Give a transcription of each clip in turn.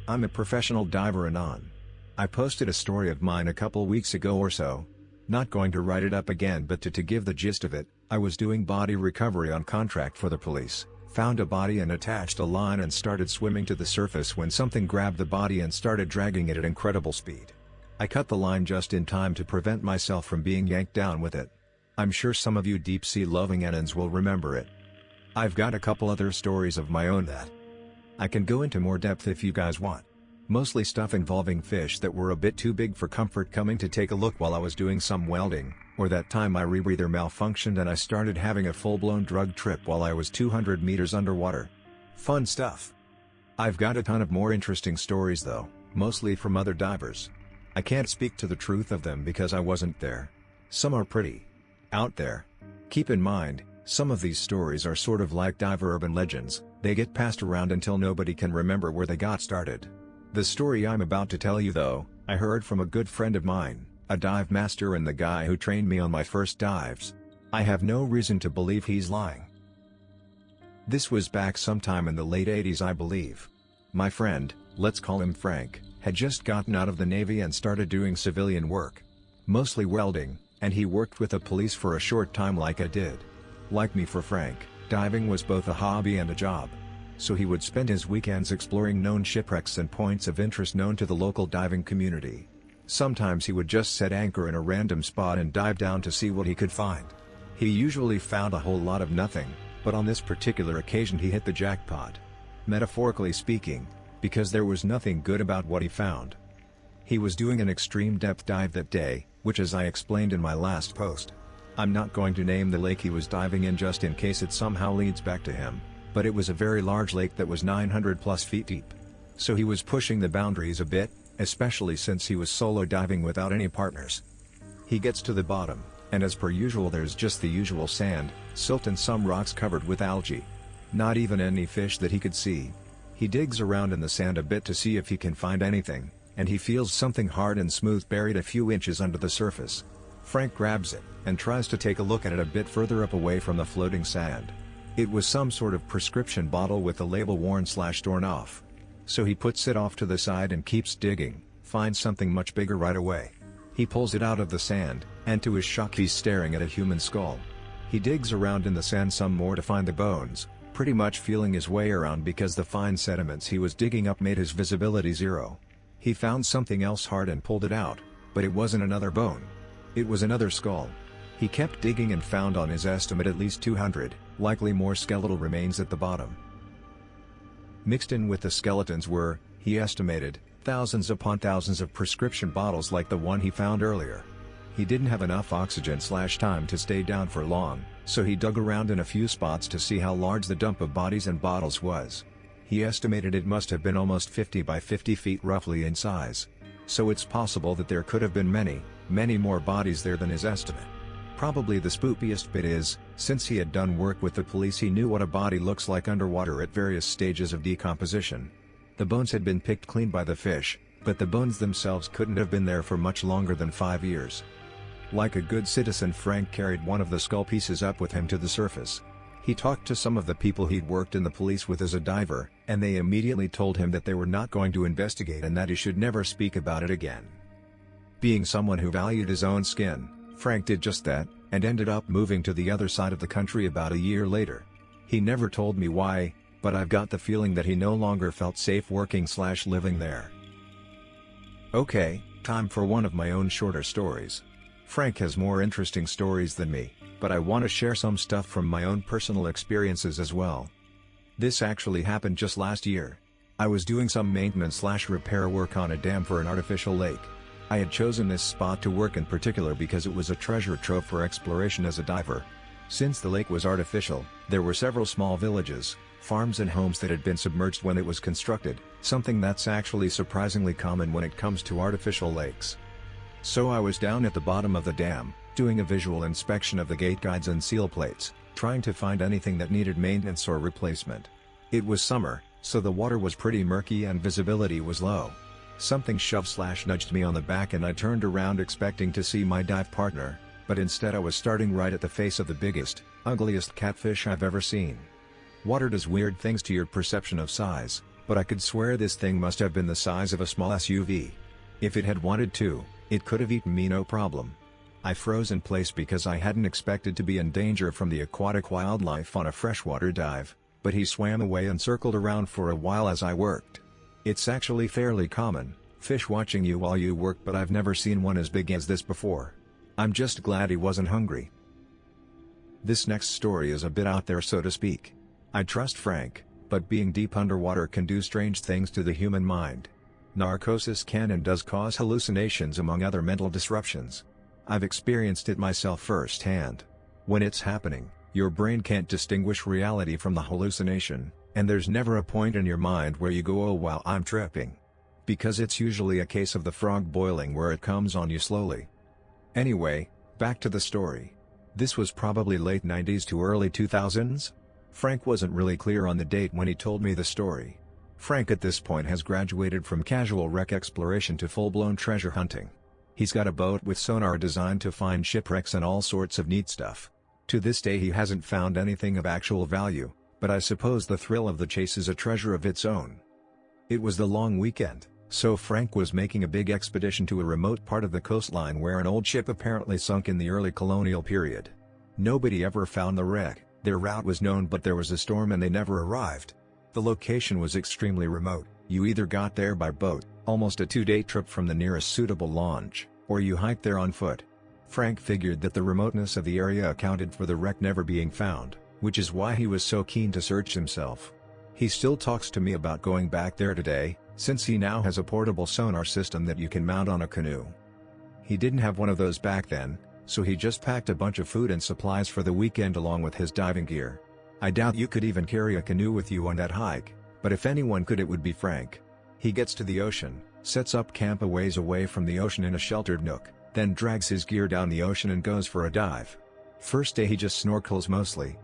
I'm a professional diver anon. I posted a story of mine a couple weeks ago or so. Not going to write it up again, but to give the gist of it, I was doing body recovery on contract for the police, found a body and attached a line and started swimming to the surface when something grabbed the body and started dragging it at incredible speed. I cut the line just in time to prevent myself from being yanked down with it. I'm sure some of you deep-sea loving anons will remember it. I've got a couple other stories of my own that I can go into more depth if you guys want. Mostly stuff involving fish that were a bit too big for comfort coming to take a look while I was doing some welding, or that time my rebreather malfunctioned and I started having a full-blown drug trip while I was 200 meters underwater. Fun stuff. I've got a ton of more interesting stories though, mostly from other divers. I can't speak to the truth of them because I wasn't there. Some are pretty out there. Keep in mind, some of these stories are sort of like diver urban legends, they get passed around until nobody can remember where they got started. The story I'm about to tell you though, I heard from a good friend of mine, a dive master and the guy who trained me on my first dives. I have no reason to believe he's lying. This was back sometime in the late 80s I believe. My friend, let's call him Frank, had just gotten out of the Navy and started doing civilian work. Mostly welding, and he worked with the police for a short time like I did. Like me for Frank, diving was both a hobby and a job. So he would spend his weekends exploring known shipwrecks and points of interest known to the local diving community. Sometimes he would just set anchor in a random spot and dive down to see what he could find. He usually found a whole lot of nothing, but on this particular occasion he hit the jackpot. Metaphorically speaking, because there was nothing good about what he found. He was doing an extreme depth dive that day, which as I explained in my last post. I'm not going to name the lake he was diving in just in case it somehow leads back to him, but it was a very large lake that was 900 plus feet deep. So he was pushing the boundaries a bit, especially since he was solo diving without any partners. He gets to the bottom, and as per usual there's just the usual sand, silt and some rocks covered with algae. Not even any fish that he could see. He digs around in the sand a bit to see if he can find anything, and he feels something hard and smooth buried a few inches under the surface. Frank grabs it, and tries to take a look at it a bit further up away from the floating sand. It was some sort of prescription bottle with the label worn/torn off. So he puts it off to the side and keeps digging, finds something much bigger right away. He pulls it out of the sand, and to his shock he's staring at a human skull. He digs around in the sand some more to find the bones, pretty much feeling his way around because the fine sediments he was digging up made his visibility zero. He found something else hard and pulled it out, but it wasn't another bone. It was another skull. He kept digging and found on his estimate at least 200, likely more skeletal remains at the bottom. Mixed in with the skeletons were, he estimated, thousands upon thousands of prescription bottles like the one he found earlier. He didn't have enough oxygen/time to stay down for long, so he dug around in a few spots to see how large the dump of bodies and bottles was. He estimated it must have been almost 50 by 50 feet roughly in size. So it's possible that there could have been many, many more bodies there than his estimate. Probably the spookiest bit is, since he had done work with the police he knew what a body looks like underwater at various stages of decomposition. The bones had been picked clean by the fish, but the bones themselves couldn't have been there for much longer than 5 years. Like a good citizen, Frank carried one of the skull pieces up with him to the surface. He talked to some of the people he'd worked in the police with as a diver, and they immediately told him that they were not going to investigate and that he should never speak about it again. Being someone who valued his own skin, Frank did just that, and ended up moving to the other side of the country about a year later. He never told me why, but I've got the feeling that he no longer felt safe working/living there. Okay, time for one of my own shorter stories. Frank has more interesting stories than me, but I want to share some stuff from my own personal experiences as well. This actually happened just last year. I was doing some maintenance/repair work on a dam for an artificial lake. I had chosen this spot to work in particular because it was a treasure trove for exploration as a diver. Since the lake was artificial, there were several small villages, farms and homes that had been submerged when it was constructed, something that's actually surprisingly common when it comes to artificial lakes. So I was down at the bottom of the dam, doing a visual inspection of the gate guides and seal plates, trying to find anything that needed maintenance or replacement. It was summer, so the water was pretty murky and visibility was low. Something shoved/nudged me on the back and I turned around expecting to see my dive partner, but instead I was starting right at the face of the biggest, ugliest catfish I've ever seen. Water does weird things to your perception of size, but I could swear this thing must have been the size of a small SUV. If it had wanted to, it could have eaten me no problem. I froze in place because I hadn't expected to be in danger from the aquatic wildlife on a freshwater dive, but he swam away and circled around for a while as I worked. It's actually fairly common, fish watching you while you work, but I've never seen one as big as this before. I'm just glad he wasn't hungry. This next story is a bit out there, so to speak. I trust Frank, but being deep underwater can do strange things to the human mind. Narcosis can and does cause hallucinations among other mental disruptions. I've experienced it myself firsthand. When it's happening, your brain can't distinguish reality from the hallucination, and there's never a point in your mind where you go, "Oh wow, I'm tripping." Because it's usually a case of the frog boiling where it comes on you slowly. Anyway, back to the story. This was probably late 90s to early 2000s? Frank wasn't really clear on the date when he told me the story. Frank at this point has graduated from casual wreck exploration to full-blown treasure hunting. He's got a boat with sonar designed to find shipwrecks and all sorts of neat stuff. To this day he hasn't found anything of actual value, but I suppose the thrill of the chase is a treasure of its own. It was the long weekend, so Frank was making a big expedition to a remote part of the coastline where an old ship apparently sunk in the early colonial period. Nobody ever found the wreck. Their route was known, but there was a storm and they never arrived. The location was extremely remote. You either got there by boat, almost a 2-day trip from the nearest suitable launch, or you hiked there on foot. Frank figured that the remoteness of the area accounted for the wreck never being found, which is why he was so keen to search himself. He still talks to me about going back there today, since he now has a portable sonar system that you can mount on a canoe. He didn't have one of those back then, so he just packed a bunch of food and supplies for the weekend along with his diving gear. I doubt you could even carry a canoe with you on that hike, but if anyone could, it would be Frank. He gets to the ocean, sets up camp a ways away from the ocean in a sheltered nook, then drags his gear down the ocean and goes for a dive. First day he just snorkels mostly.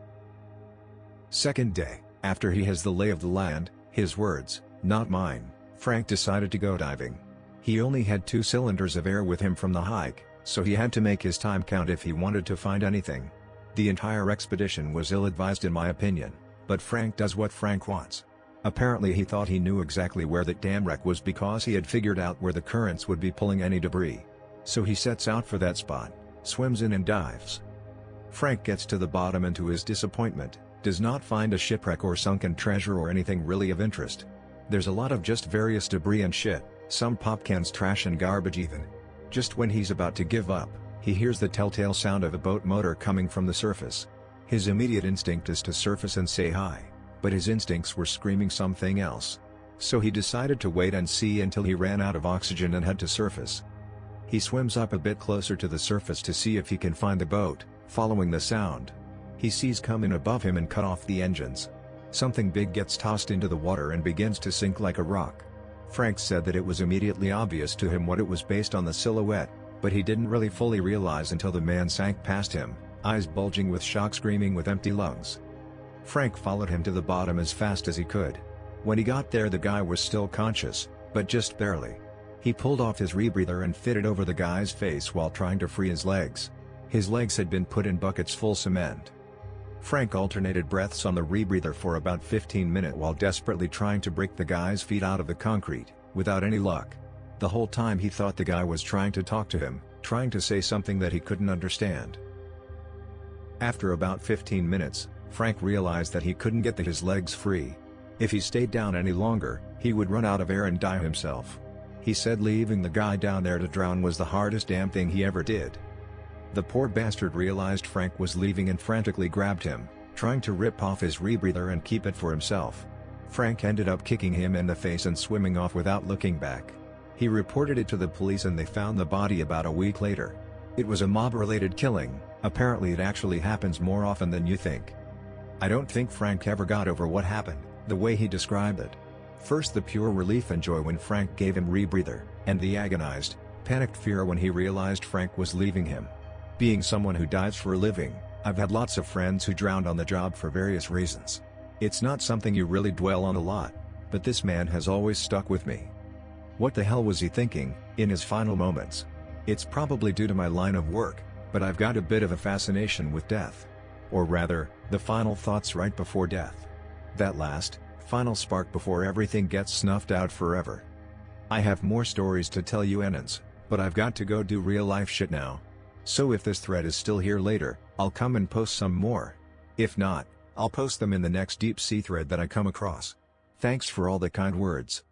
Second day, after he has the lay of the land, his words, not mine, Frank decided to go diving. He only had 2 cylinders of air with him from the hike, so he had to make his time count if he wanted to find anything. The entire expedition was ill-advised in my opinion, but Frank does what Frank wants. Apparently he thought he knew exactly where that damn wreck was because he had figured out where the currents would be pulling any debris. So he sets out for that spot, swims in and dives. Frank gets to the bottom and to his disappointment, does not find a shipwreck or sunken treasure or anything really of interest. There's a lot of just various debris and shit, some pop cans, trash and garbage even. Just when he's about to give up, he hears the telltale sound of a boat motor coming from the surface. His immediate instinct is to surface and say hi, but his instincts were screaming something else. So he decided to wait and see until he ran out of oxygen and head to surface. He swims up a bit closer to the surface to see if he can find the boat, following the sound. He sees come in above him and cut off the engines. Something big gets tossed into the water and begins to sink like a rock. Frank said that it was immediately obvious to him what it was based on the silhouette, but he didn't really fully realize until the man sank past him, eyes bulging with shock, screaming with empty lungs. Frank followed him to the bottom as fast as he could. When he got there, the guy was still conscious, but just barely. He pulled off his rebreather and fitted over the guy's face while trying to free his legs. His legs had been put in buckets full cement. Frank alternated breaths on the rebreather for about 15 minutes while desperately trying to break the guy's feet out of the concrete, without any luck. The whole time he thought the guy was trying to talk to him, trying to say something that he couldn't understand. After about 15 minutes, Frank realized that he couldn't get his legs free. If he stayed down any longer, he would run out of air and die himself. He said leaving the guy down there to drown was the hardest damn thing he ever did. The poor bastard realized Frank was leaving and frantically grabbed him, trying to rip off his rebreather and keep it for himself. Frank ended up kicking him in the face and swimming off without looking back. He reported it to the police and they found the body about a week later. It was a mob-related killing. Apparently it actually happens more often than you think. I don't think Frank ever got over what happened, the way he described it. First the pure relief and joy when Frank gave him rebreather, and the agonized, panicked fear when he realized Frank was leaving him. Being someone who dives for a living, I've had lots of friends who drowned on the job for various reasons. It's not something you really dwell on a lot, but this man has always stuck with me. What the hell was he thinking, in his final moments? It's probably due to my line of work, but I've got a bit of a fascination with death. Or rather, the final thoughts right before death. That last, final spark before everything gets snuffed out forever. I have more stories to tell you Anons, but I've got to go do real life shit now. So if this thread is still here later, I'll come and post some more. If not, I'll post them in the next deep sea thread that I come across. Thanks for all the kind words.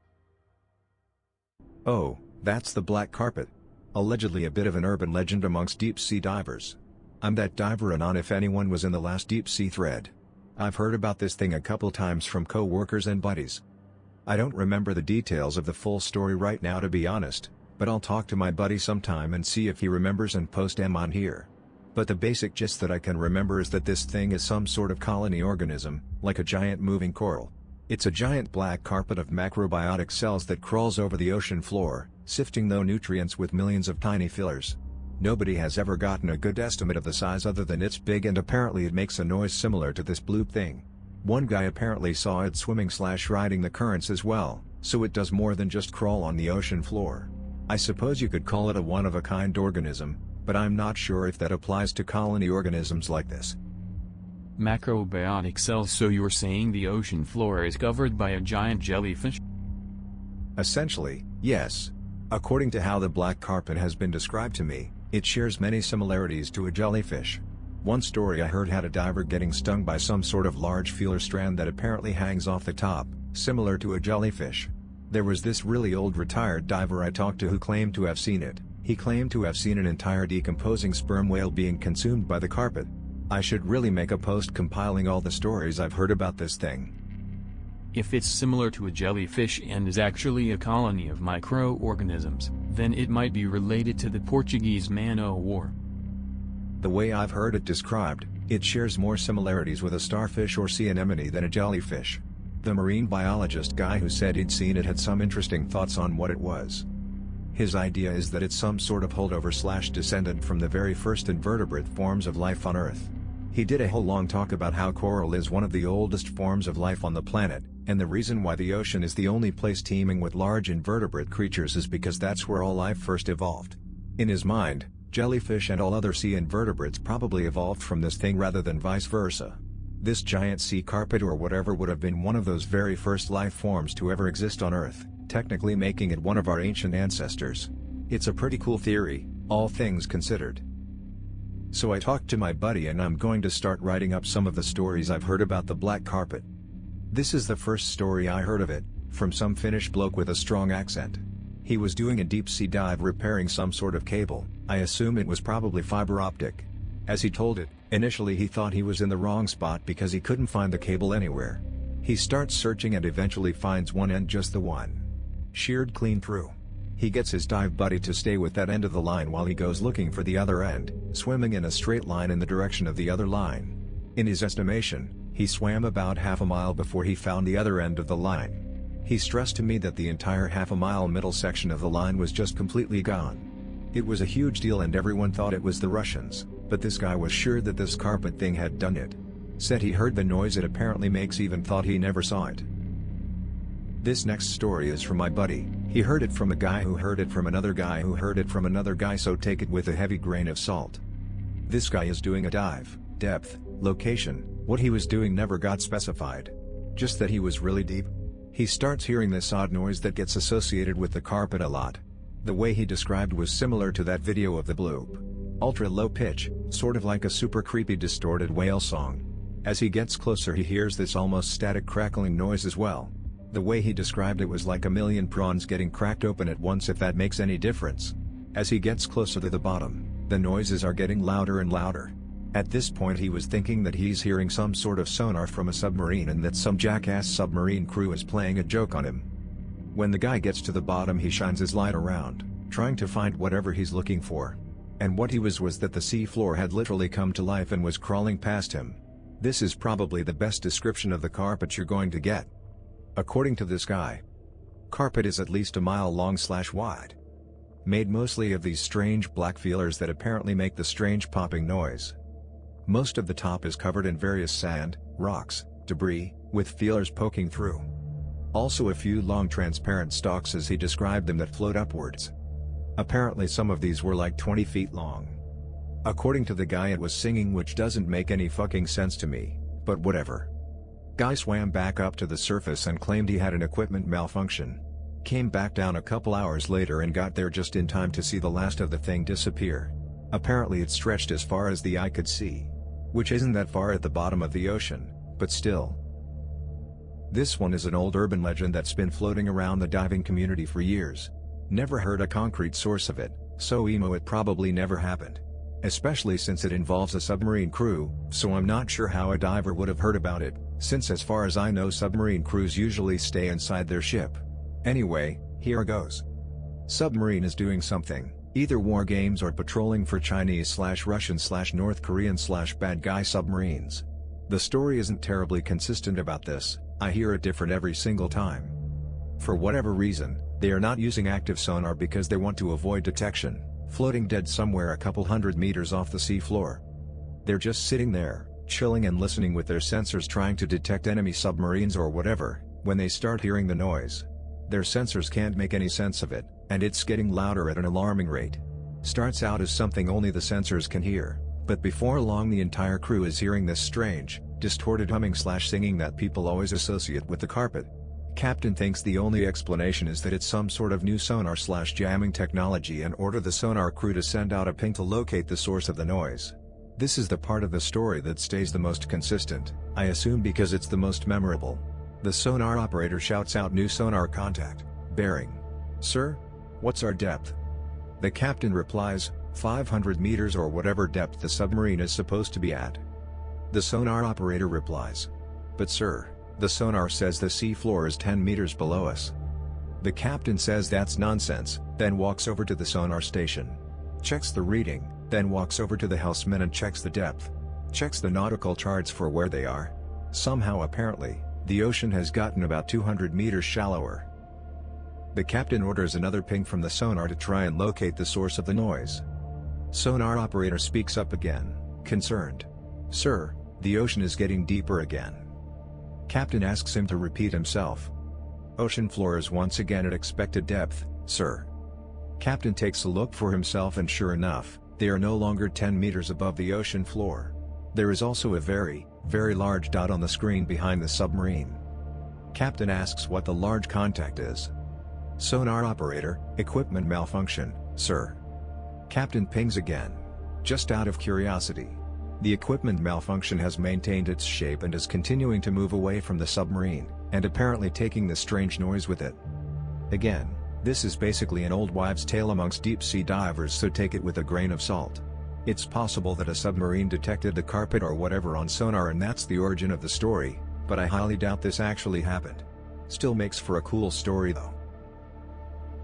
Oh, that's the black carpet. Allegedly a bit of an urban legend amongst deep sea divers. I'm that diver anon if anyone was in the last deep sea thread. I've heard about this thing a couple times from co-workers and buddies. I don't remember the details of the full story right now to be honest, but I'll talk to my buddy sometime and see if he remembers and post them on here. But the basic gist that I can remember is that this thing is some sort of colony organism, like a giant moving coral. It's a giant black carpet of macrobiotic cells that crawls over the ocean floor, sifting those nutrients with millions of tiny fillers. Nobody has ever gotten a good estimate of the size other than it's big and apparently it makes a noise similar to this bloop thing. One guy apparently saw it swimming/riding the currents as well, so it does more than just crawl on the ocean floor. I suppose you could call it a one-of-a-kind organism, but I'm not sure if that applies to colony organisms like this. Macrobiotic cells. So you're saying the ocean floor is covered by a giant jellyfish? Essentially, yes. According to how the black carpet has been described to me, it shares many similarities to a jellyfish. One story I heard had a diver getting stung by some sort of large feeler strand that apparently hangs off the top, similar to a jellyfish. There was this really old retired diver I talked to who claimed to have seen it. He claimed to have seen an entire decomposing sperm whale being consumed by the carpet. I should really make a post compiling all the stories I've heard about this thing. If it's similar to a jellyfish and is actually a colony of microorganisms, then it might be related to the Portuguese man-o'-war. The way I've heard it described, it shares more similarities with a starfish or sea anemone than a jellyfish. The marine biologist guy who said he'd seen it had some interesting thoughts on what it was. His idea is that it's some sort of holdover/descendant from the very first invertebrate forms of life on Earth. He did a whole long talk about how coral is one of the oldest forms of life on the planet, and the reason why the ocean is the only place teeming with large invertebrate creatures is because that's where all life first evolved. In his mind, jellyfish and all other sea invertebrates probably evolved from this thing rather than vice versa. This giant sea carpet or whatever would have been one of those very first life forms to ever exist on Earth, technically making it one of our ancient ancestors. It's a pretty cool theory, all things considered. So I talked to my buddy and I'm going to start writing up some of the stories I've heard about the black carpet. This is the first story I heard of it, from some Finnish bloke with a strong accent. He was doing a deep sea dive repairing some sort of cable. I assume it was probably fiber optic. As he told it, initially he thought he was in the wrong spot because he couldn't find the cable anywhere. He starts searching and eventually finds one end, just the one. Sheared clean through. He gets his dive buddy to stay with that end of the line while he goes looking for the other end, swimming in a straight line in the direction of the other line. In his estimation, he swam about half a mile before he found the other end of the line. He stressed to me that the entire half-a-mile middle section of the line was just completely gone. It was a huge deal and everyone thought it was the Russians, but this guy was sure that this carpet thing had done it. Said he heard the noise it apparently makes, even thought he never saw it. This next story is from my buddy. He heard it from a guy who heard it from another guy who heard it from another guy, so take it with a heavy grain of salt. This guy is doing a dive. Depth, location, what he was doing never got specified. Just that he was really deep. He starts hearing this odd noise that gets associated with the carpet a lot. The way he described was similar to that video of the bloop. Ultra low pitch, sort of like a super creepy distorted whale song. As he gets closer he hears this almost static crackling noise as well. The way he described it was like a million prawns getting cracked open at once, if that makes any difference. As he gets closer to the bottom, the noises are getting louder and louder. At this point he was thinking that he's hearing some sort of sonar from a submarine and that some jackass submarine crew is playing a joke on him. When the guy gets to the bottom he shines his light around, trying to find whatever he's looking for. And what he was that the sea floor had literally come to life and was crawling past him. This is probably the best description of the carpet you're going to get. According to this guy, carpet is at least a mile long/wide. Made mostly of these strange black feelers that apparently make the strange popping noise. Most of the top is covered in various sand, rocks, debris, with feelers poking through. Also a few long transparent stalks as he described them that float upwards. Apparently some of these were like 20 feet long. According to the guy it was singing, which doesn't make any fucking sense to me, but whatever. Guy swam back up to the surface and claimed he had an equipment malfunction. Came back down a couple hours later and got there just in time to see the last of the thing disappear. Apparently it stretched as far as the eye could see. Which isn't that far at the bottom of the ocean, but still. This one is an old urban legend that's been floating around the diving community for years. Never heard a concrete source of it, so emo it probably never happened. Especially since it involves a submarine crew, so I'm not sure how a diver would have heard about it, since as far as I know submarine crews usually stay inside their ship. Anyway, here goes. Submarine is doing something, either war games or patrolling for Chinese/Russian/North Korean/bad guy submarines. The story isn't terribly consistent about this, I hear it different every single time. For whatever reason, they are not using active sonar because they want to avoid detection, floating dead somewhere a couple hundred meters off the sea floor. They're just sitting there, chilling and listening with their sensors trying to detect enemy submarines or whatever, when they start hearing the noise. Their sensors can't make any sense of it, and it's getting louder at an alarming rate. Starts out as something only the sensors can hear, but before long the entire crew is hearing this strange, distorted humming/singing that people always associate with the carpet. Captain thinks the only explanation is that it's some sort of new sonar/jamming technology and order the sonar crew to send out a ping to locate the source of the noise. This is the part of the story that stays the most consistent, I assume because it's the most memorable. The sonar operator shouts out new sonar contact, bearing. Sir? What's our depth? The captain replies, 500 meters or whatever depth the submarine is supposed to be at. The sonar operator replies. But sir, the sonar says the sea floor is 10 meters below us. The captain says that's nonsense, then walks over to the sonar station. Checks the reading, then walks over to the helmsman and checks the depth. Checks the nautical charts for where they are. Somehow apparently, the ocean has gotten about 200 meters shallower. The captain orders another ping from the sonar to try and locate the source of the noise. Sonar operator speaks up again, concerned. Sir, the ocean is getting deeper again. Captain asks him to repeat himself. Ocean floor is once again at expected depth, sir. Captain takes a look for himself and sure enough, they are no longer 10 meters above the ocean floor. There is also a very, very large dot on the screen behind the submarine. Captain asks what the large contact is. Sonar operator, equipment malfunction, sir. Captain pings again. Just out of curiosity. The equipment malfunction has maintained its shape and is continuing to move away from the submarine, and apparently taking the strange noise with it. Again, this is basically an old wives' tale amongst deep-sea divers, so take it with a grain of salt. It's possible that a submarine detected the carpet or whatever on sonar and that's the origin of the story, but I highly doubt this actually happened. Still makes for a cool story though.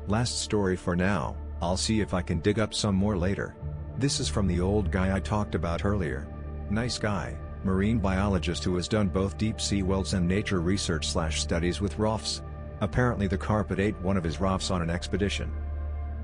Last story for now, I'll see if I can dig up some more later. This is from the old guy I talked about earlier. Nice guy, marine biologist who has done both deep-sea wells and nature research/studies with ROFs. Apparently the carpet ate one of his ROFs on an expedition.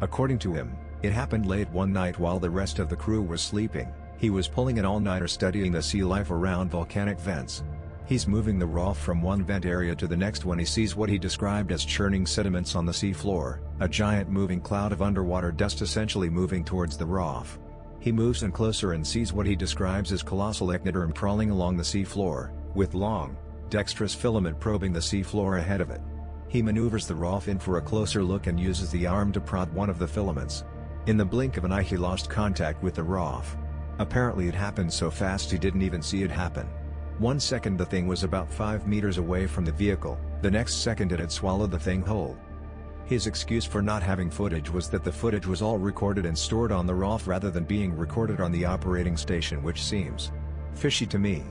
According to him, it happened late one night while the rest of the crew was sleeping. He was pulling an all-nighter studying the sea life around volcanic vents. He's moving the ROF from one vent area to the next when he sees what he described as churning sediments on the sea floor, a giant moving cloud of underwater dust essentially moving towards the ROF. He moves in closer and sees what he describes as colossal echinoderm crawling along the sea floor, with long, dexterous filament probing the sea floor ahead of it. He maneuvers the ROF in for a closer look and uses the arm to prod one of the filaments. In the blink of an eye he lost contact with the ROF. Apparently it happened so fast he didn't even see it happen. 1 second the thing was about 5 meters away from the vehicle, the next second it had swallowed the thing whole. His excuse for not having footage was that the footage was all recorded and stored on the ROF rather than being recorded on the operating station, which seems fishy to me.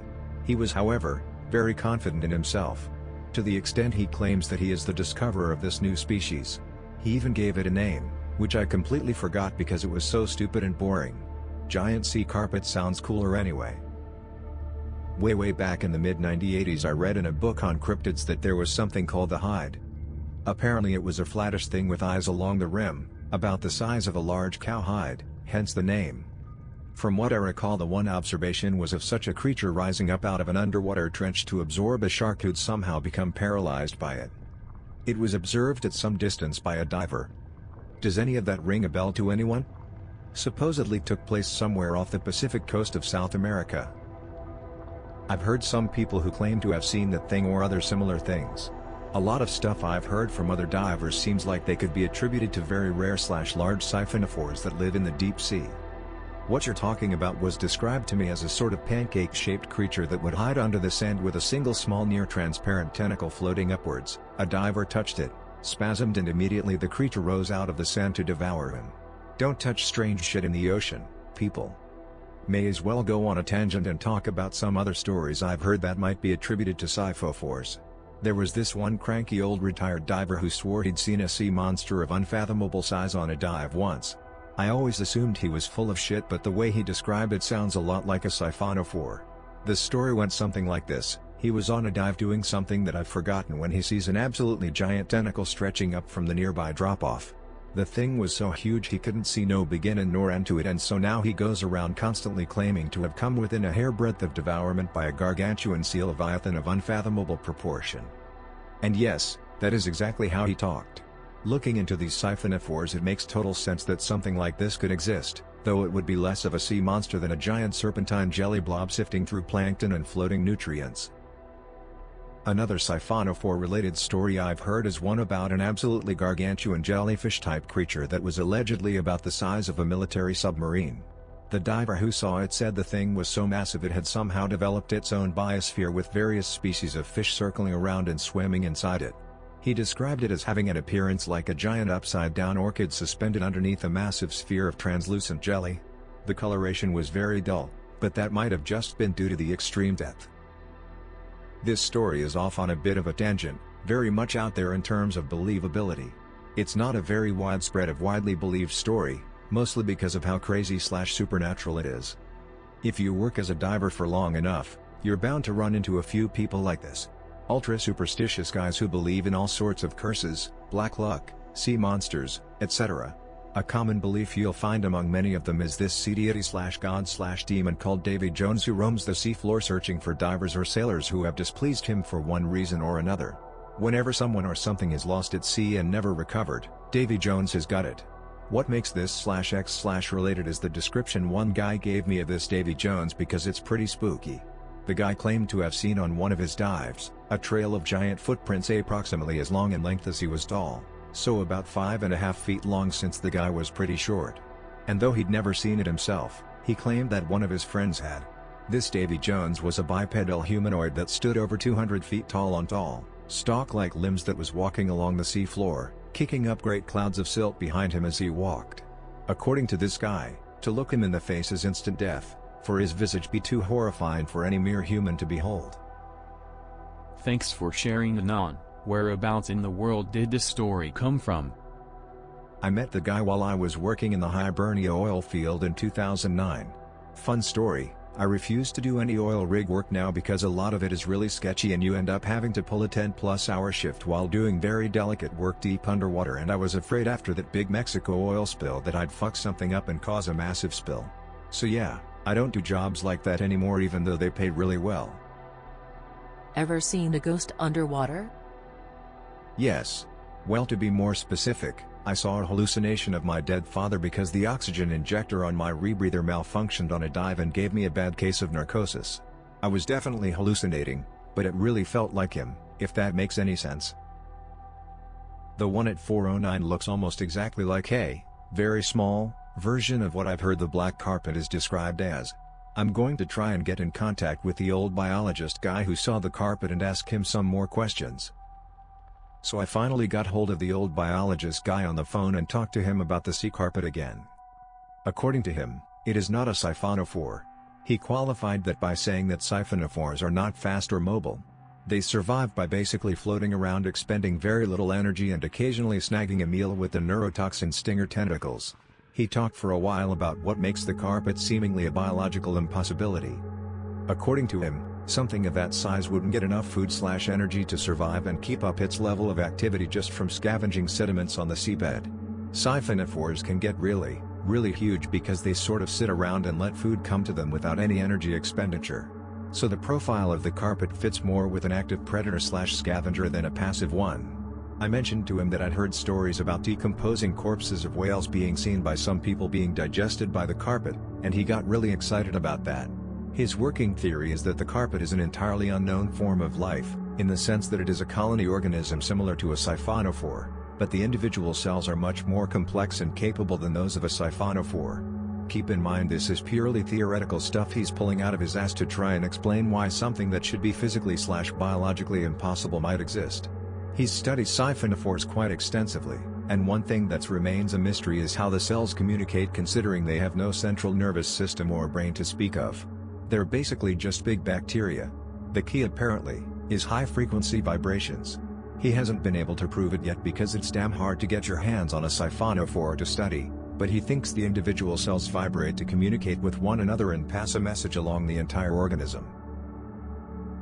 He was, however, very confident in himself. To the extent he claims that he is the discoverer of this new species. He even gave it a name, which I completely forgot because it was so stupid and boring. Giant sea carpet sounds cooler anyway. Way back in the mid-1980s I read in a book on cryptids that there was something called the hide. Apparently it was a flattish thing with eyes along the rim, about the size of a large cowhide, hence the name. From what I recall the one observation was of such a creature rising up out of an underwater trench to absorb a shark who'd somehow become paralyzed by it. It was observed at some distance by a diver. Does any of that ring a bell to anyone? Supposedly took place somewhere off the Pacific coast of South America. I've heard some people who claim to have seen that thing or other similar things. A lot of stuff I've heard from other divers seems like they could be attributed to very rare/large siphonophores that live in the deep sea. What you're talking about was described to me as a sort of pancake-shaped creature that would hide under the sand with a single small near-transparent tentacle floating upwards. A diver touched it, spasmed, and immediately the creature rose out of the sand to devour him. Don't touch strange shit in the ocean, people. May as well go on a tangent and talk about some other stories I've heard that might be attributed to siphophores. There was this one cranky old retired diver who swore he'd seen a sea monster of unfathomable size on a dive once. I always assumed he was full of shit, but the way he described it sounds a lot like a siphonophore. The story went something like this: he was on a dive doing something that I've forgotten when he sees an absolutely giant tentacle stretching up from the nearby drop-off. The thing was so huge he couldn't see no beginning nor end to it, and so now he goes around constantly claiming to have come within a hairbreadth of devourment by a gargantuan sea leviathan of unfathomable proportion. And yes, that is exactly how he talked. Looking into these siphonophores, it makes total sense that something like this could exist, though it would be less of a sea monster than a giant serpentine jelly blob sifting through plankton and floating nutrients. Another siphonophore-related story I've heard is one about an absolutely gargantuan jellyfish-type creature that was allegedly about the size of a military submarine. The diver who saw it said the thing was so massive it had somehow developed its own biosphere with various species of fish circling around and swimming inside it. He described it as having an appearance like a giant upside-down orchid suspended underneath a massive sphere of translucent jelly. The coloration was very dull, but that might have just been due to the extreme depth. This story is off on a bit of a tangent, very much out there in terms of believability. It's not a very widespread of widely believed story, mostly because of how crazy/supernatural it is. If you work as a diver for long enough, you're bound to run into a few people like this. Ultra-superstitious guys who believe in all sorts of curses, black luck, sea monsters, etc. A common belief you'll find among many of them is this sea deity/god/demon called Davy Jones, who roams the seafloor searching for divers or sailors who have displeased him for one reason or another. Whenever someone or something is lost at sea and never recovered, Davy Jones has got it. What makes this/X/related is the description one guy gave me of this Davy Jones, because it's pretty spooky. The guy claimed to have seen on one of his dives a trail of giant footprints approximately as long in length as he was tall, so about 5.5 feet long since the guy was pretty short. And though he'd never seen it himself, he claimed that one of his friends had. This Davy Jones was a bipedal humanoid that stood over 200 feet tall on tall, stalk-like limbs that was walking along the seafloor, kicking up great clouds of silt behind him as he walked. According to this guy, to look him in the face is instant death, for his visage be too horrifying for any mere human to behold. Thanks for sharing, Anon. Whereabouts in the world did this story come from? I met the guy while I was working in the Hibernia oil field in 2009. Fun story: I refuse to do any oil rig work now because a lot of it is really sketchy and you end up having to pull a 10+ hour shift while doing very delicate work deep underwater, and I was afraid after that big Mexico oil spill that I'd fuck something up and cause a massive spill. So yeah, I don't do jobs like that anymore, even though they pay really well. Ever seen a ghost underwater? Yes. Well, to be more specific, I saw a hallucination of my dead father because the oxygen injector on my rebreather malfunctioned on a dive and gave me a bad case of narcosis. I was definitely hallucinating, but it really felt like him, if that makes any sense. The one at 409 looks almost exactly like a very small version of what I've heard the black carpet is described as. I'm going to try and get in contact with the old biologist guy who saw the carpet and ask him some more questions. So I finally got hold of the old biologist guy on the phone and talked to him about the sea carpet again. According to him, it is not a siphonophore. He qualified that by saying that siphonophores are not fast or mobile. They survive by basically floating around, expending very little energy and occasionally snagging a meal with the neurotoxin stinger tentacles. He talked for a while about what makes the carpet seemingly a biological impossibility. According to him, something of that size wouldn't get enough food/energy to survive and keep up its level of activity just from scavenging sediments on the seabed. Siphonophores can get really huge because they sort of sit around and let food come to them without any energy expenditure. So the profile of the carpet fits more with an active predator/scavenger than a passive one. I mentioned to him that I'd heard stories about decomposing corpses of whales being seen by some people being digested by the carpet, and he got really excited about that. His working theory is that the carpet is an entirely unknown form of life, in the sense that it is a colony organism similar to a siphonophore, but the individual cells are much more complex and capable than those of a siphonophore. Keep in mind this is purely theoretical stuff he's pulling out of his ass to try and explain why something that should be physically/biologically impossible might exist. He's studied siphonophores quite extensively, and one thing that remains a mystery is how the cells communicate, considering they have no central nervous system or brain to speak of. They're basically just big bacteria. The key apparently is high-frequency vibrations. He hasn't been able to prove it yet because it's damn hard to get your hands on a siphonophore to study, but he thinks the individual cells vibrate to communicate with one another and pass a message along the entire organism.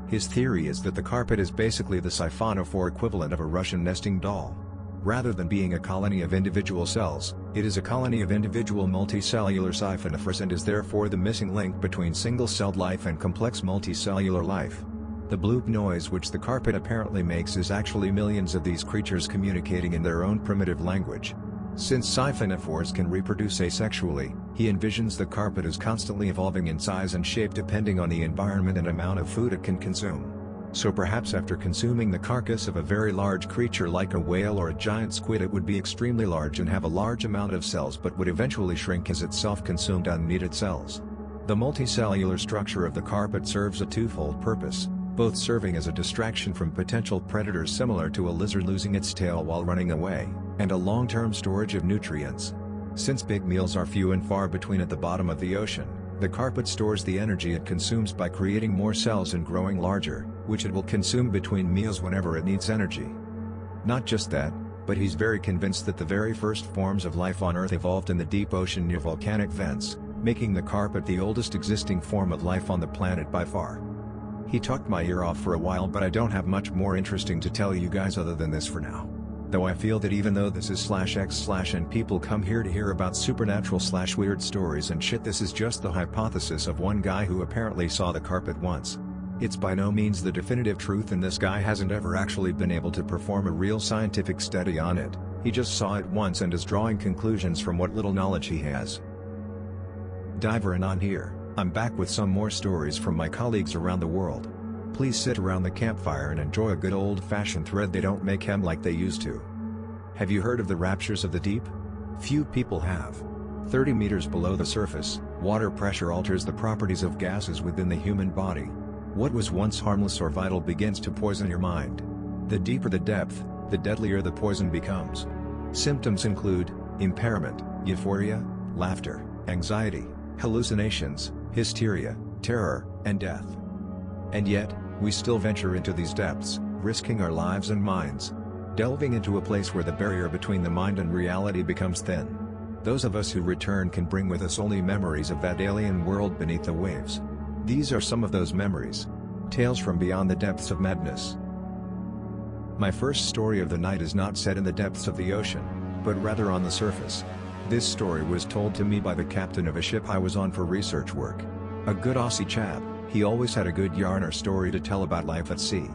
His theory is that the carpet is basically the siphonophore equivalent of a Russian nesting doll. Rather than being a colony of individual cells, it is a colony of individual multicellular siphonophores and is therefore the missing link between single-celled life and complex multicellular life. The bloop noise which the carpet apparently makes is actually millions of these creatures communicating in their own primitive language. Since siphonophores can reproduce asexually, he envisions the carpet as constantly evolving in size and shape depending on the environment and amount of food it can consume. So perhaps after consuming the carcass of a very large creature like a whale or a giant squid, it would be extremely large and have a large amount of cells, but would eventually shrink as it self-consumed unneeded cells. The multicellular structure of the carpet serves a twofold purpose, both serving as a distraction from potential predators similar to a lizard losing its tail while running away, and a long-term storage of nutrients. Since big meals are few and far between at the bottom of the ocean, the carpet stores the energy it consumes by creating more cells and growing larger, which it will consume between meals whenever it needs energy. Not just that, but he's very convinced that the very first forms of life on Earth evolved in the deep ocean near volcanic vents, making the carpet the oldest existing form of life on the planet by far. He talked my ear off for a while, but I don't have much more interesting to tell you guys other than this for now. Though I feel that even though this is /x/ and people come here to hear about supernatural/weird stories and shit, this is just the hypothesis of one guy who apparently saw the carpet once. It's by no means the definitive truth, and this guy hasn't ever actually been able to perform a real scientific study on it. He just saw it once and is drawing conclusions from what little knowledge he has. Diver Anon here. I'm back with some more stories from my colleagues around the world. Please sit around the campfire and enjoy a good old-fashioned thread. They don't make them like they used to. Have you heard of the raptures of the deep? Few people have. 30 meters below the surface, water pressure alters the properties of gases within the human body. What was once harmless or vital begins to poison your mind. The deeper the depth, the deadlier the poison becomes. Symptoms include impairment, euphoria, laughter, anxiety, hallucinations, hysteria, terror, and death. And yet, we still venture into these depths, risking our lives and minds. Delving into a place where the barrier between the mind and reality becomes thin. Those of us who return can bring with us only memories of that alien world beneath the waves. These are some of those memories. Tales from beyond the depths of madness. My first story of the night is not set in the depths of the ocean, but rather on the surface. This story was told to me by the captain of a ship I was on for research work. A good Aussie chap, he always had a good yarn or story to tell about life at sea.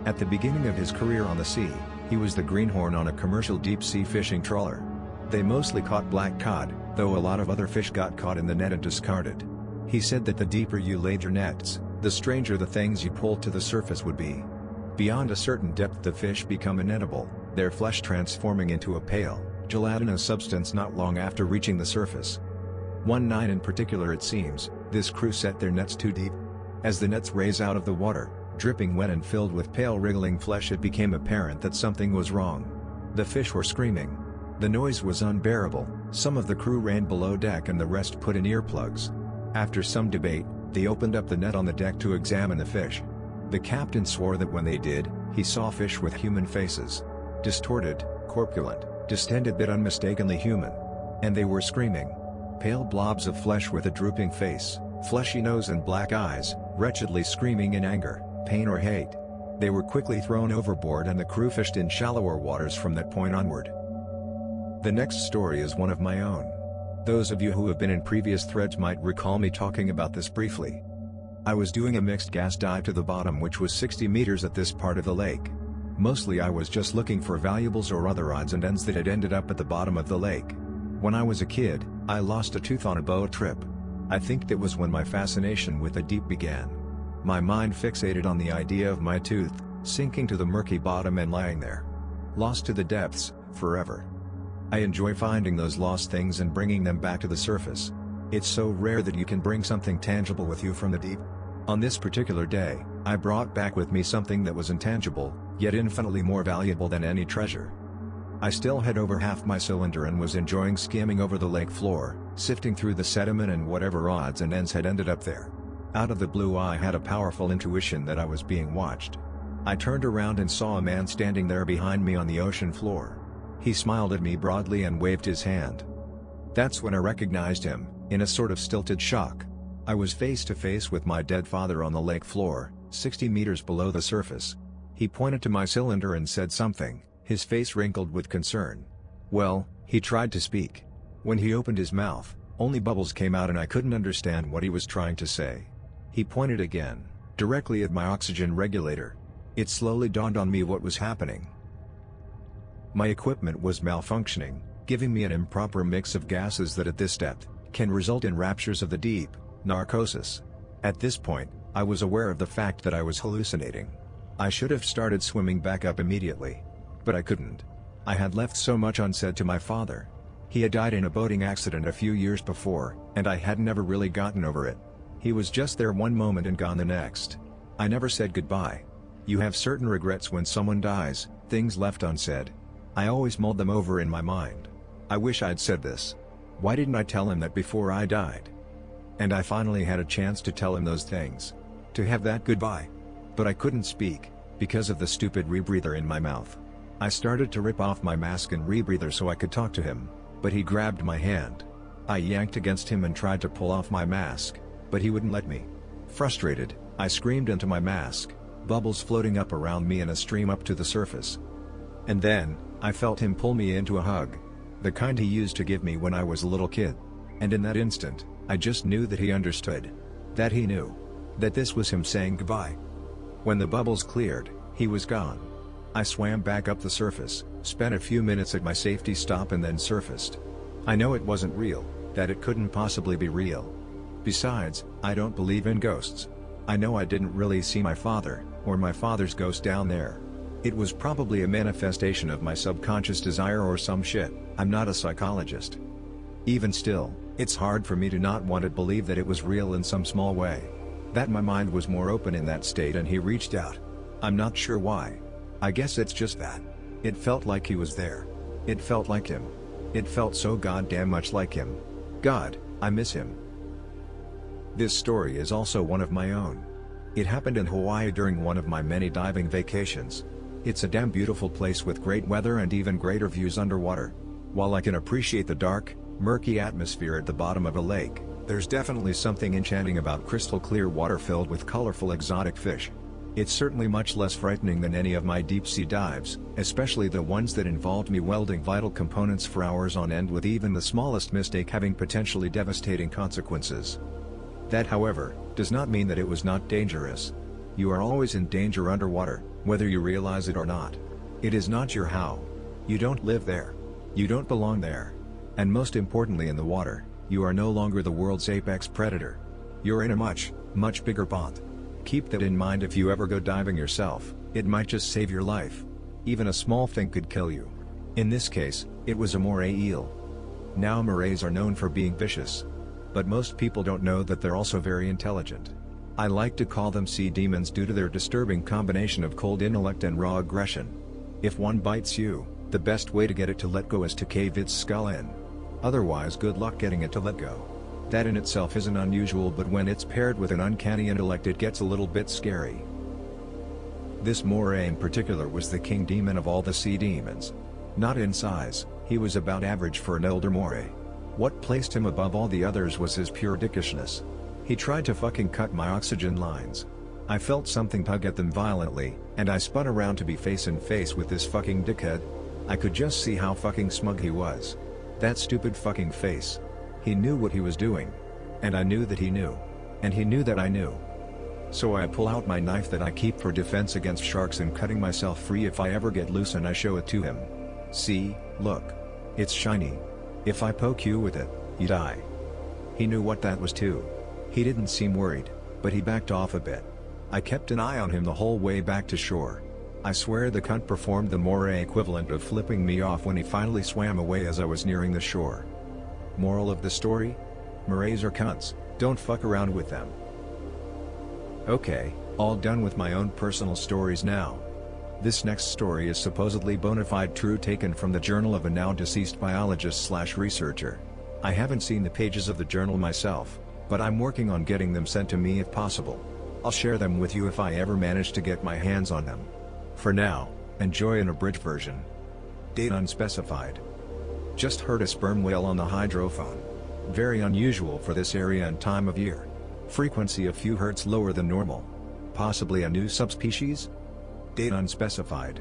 At the beginning of his career on the sea, he was the greenhorn on a commercial deep-sea fishing trawler. They mostly caught black cod, though a lot of other fish got caught in the net and discarded. He said that the deeper you laid your nets, the stranger the things you pulled to the surface would be. Beyond a certain depth the fish become inedible, their flesh transforming into a pale, gelatinous substance not long after reaching the surface. One night in particular, it seems, this crew set their nets too deep. As the nets raised out of the water, dripping wet and filled with pale wriggling flesh, it became apparent that something was wrong. The fish were screaming. The noise was unbearable. Some of the crew ran below deck and the rest put in earplugs. After some debate, they opened up the net on the deck to examine the fish. The captain swore that when they did, he saw fish with human faces. Distorted, corpulent, distended but unmistakably human. And they were screaming. Pale blobs of flesh with a drooping face, fleshy nose and black eyes, wretchedly screaming in anger, pain or hate. They were quickly thrown overboard and the crew fished in shallower waters from that point onward. The next story is one of my own. Those of you who have been in previous threads might recall me talking about this briefly. I was doing a mixed gas dive to the bottom, which was 60 meters at this part of the lake. Mostly I was just looking for valuables or other odds and ends that had ended up at the bottom of the lake. When I was a kid, I lost a tooth on a boat trip. I think that was when my fascination with the deep began. My mind fixated on the idea of my tooth, sinking to the murky bottom and lying there. Lost to the depths, forever. I enjoy finding those lost things and bringing them back to the surface. It's so rare that you can bring something tangible with you from the deep. On this particular day, I brought back with me something that was intangible, yet infinitely more valuable than any treasure. I still had over half my cylinder and was enjoying skimming over the lake floor, sifting through the sediment and whatever odds and ends had ended up there. Out of the blue I had a powerful intuition that I was being watched. I turned around and saw a man standing there behind me on the ocean floor. He smiled at me broadly and waved his hand. That's when I recognized him, in a sort of stilted shock. I was face to face with my dead father on the lake floor, 60 meters below the surface. He pointed to my cylinder and said something, his face wrinkled with concern. Well, he tried to speak. When he opened his mouth, only bubbles came out and I couldn't understand what he was trying to say. He pointed again, directly at my oxygen regulator. It slowly dawned on me what was happening. My equipment was malfunctioning, giving me an improper mix of gases that at this depth, can result in raptures of the deep, narcosis. At this point, I was aware of the fact that I was hallucinating. I should have started swimming back up immediately. But I couldn't. I had left so much unsaid to my father. He had died in a boating accident a few years before, and I had never really gotten over it. He was just there one moment and gone the next. I never said goodbye. You have certain regrets when someone dies, things left unsaid. I always mulled them over in my mind. I wish I'd said this. Why didn't I tell him that before I died? And I finally had a chance to tell him those things. To have that goodbye. But I couldn't speak, because of the stupid rebreather in my mouth. I started to rip off my mask and rebreather so I could talk to him, but he grabbed my hand. I yanked against him and tried to pull off my mask, but he wouldn't let me. Frustrated, I screamed into my mask, bubbles floating up around me in a stream up to the surface. And then, I felt him pull me into a hug. The kind he used to give me when I was a little kid. And in that instant, I just knew that he understood. That he knew. That this was him saying goodbye. When the bubbles cleared, he was gone. I swam back up the surface, spent a few minutes at my safety stop and then surfaced. I know it wasn't real, that it couldn't possibly be real. Besides, I don't believe in ghosts. I know I didn't really see my father, or my father's ghost down there. It was probably a manifestation of my subconscious desire or some shit. I'm not a psychologist. Even still, it's hard for me to not want to believe that it was real in some small way. That my mind was more open in that state and he reached out. I'm not sure why. I guess it's just that. It felt like he was there. It felt like him. It felt so goddamn much like him. God, I miss him. This story is also one of my own. It happened in Hawaii during one of my many diving vacations. It's a damn beautiful place with great weather and even greater views underwater. While I can appreciate the dark, murky atmosphere at the bottom of a lake, there's definitely something enchanting about crystal clear water filled with colorful exotic fish. It's certainly much less frightening than any of my deep-sea dives, especially the ones that involved me welding vital components for hours on end with even the smallest mistake having potentially devastating consequences. That, however, does not mean that it was not dangerous. You are always in danger underwater, whether you realize it or not. It is not your how. You don't live there. You don't belong there. And most importantly in the water, you are no longer the world's apex predator. You're in a much, much bigger pond. Keep that in mind if you ever go diving yourself, it might just save your life. Even a small thing could kill you. In this case, it was a moray eel. Now morays are known for being vicious. But most people don't know that they're also very intelligent. I like to call them sea demons due to their disturbing combination of cold intellect and raw aggression. If one bites you, the best way to get it to let go is to cave its skull in. Otherwise, good luck getting it to let go. That in itself isn't unusual, but when it's paired with an uncanny intellect it gets a little bit scary. This moray in particular was the king demon of all the sea demons. Not in size, he was about average for an elder moray. What placed him above all the others was his pure dickishness. He tried to fucking cut my oxygen lines. I felt something tug at them violently, and I spun around to be face in face with this fucking dickhead. I could just see how fucking smug he was. That stupid fucking face. He knew what he was doing. And I knew that he knew. And he knew that I knew. So I pull out my knife that I keep for defense against sharks and cutting myself free if I ever get loose, and I show it to him. See, look. It's shiny. If I poke you with it, you die. He knew what that was too. He didn't seem worried, but he backed off a bit. I kept an eye on him the whole way back to shore. I swear the cunt performed the moray equivalent of flipping me off when he finally swam away as I was nearing the shore. Moral of the story? Morays are cunts, don't fuck around with them. Okay, all done with my own personal stories now. This next story is supposedly bona fide true, taken from the journal of a now deceased biologist/researcher. I haven't seen the pages of the journal myself, but I'm working on getting them sent to me if possible. I'll share them with you if I ever manage to get my hands on them. For now, enjoy an abridged version. Date unspecified. Just heard a sperm whale on the hydrophone. Very unusual for this area and time of year. Frequency a few hertz lower than normal. Possibly a new subspecies? Date unspecified.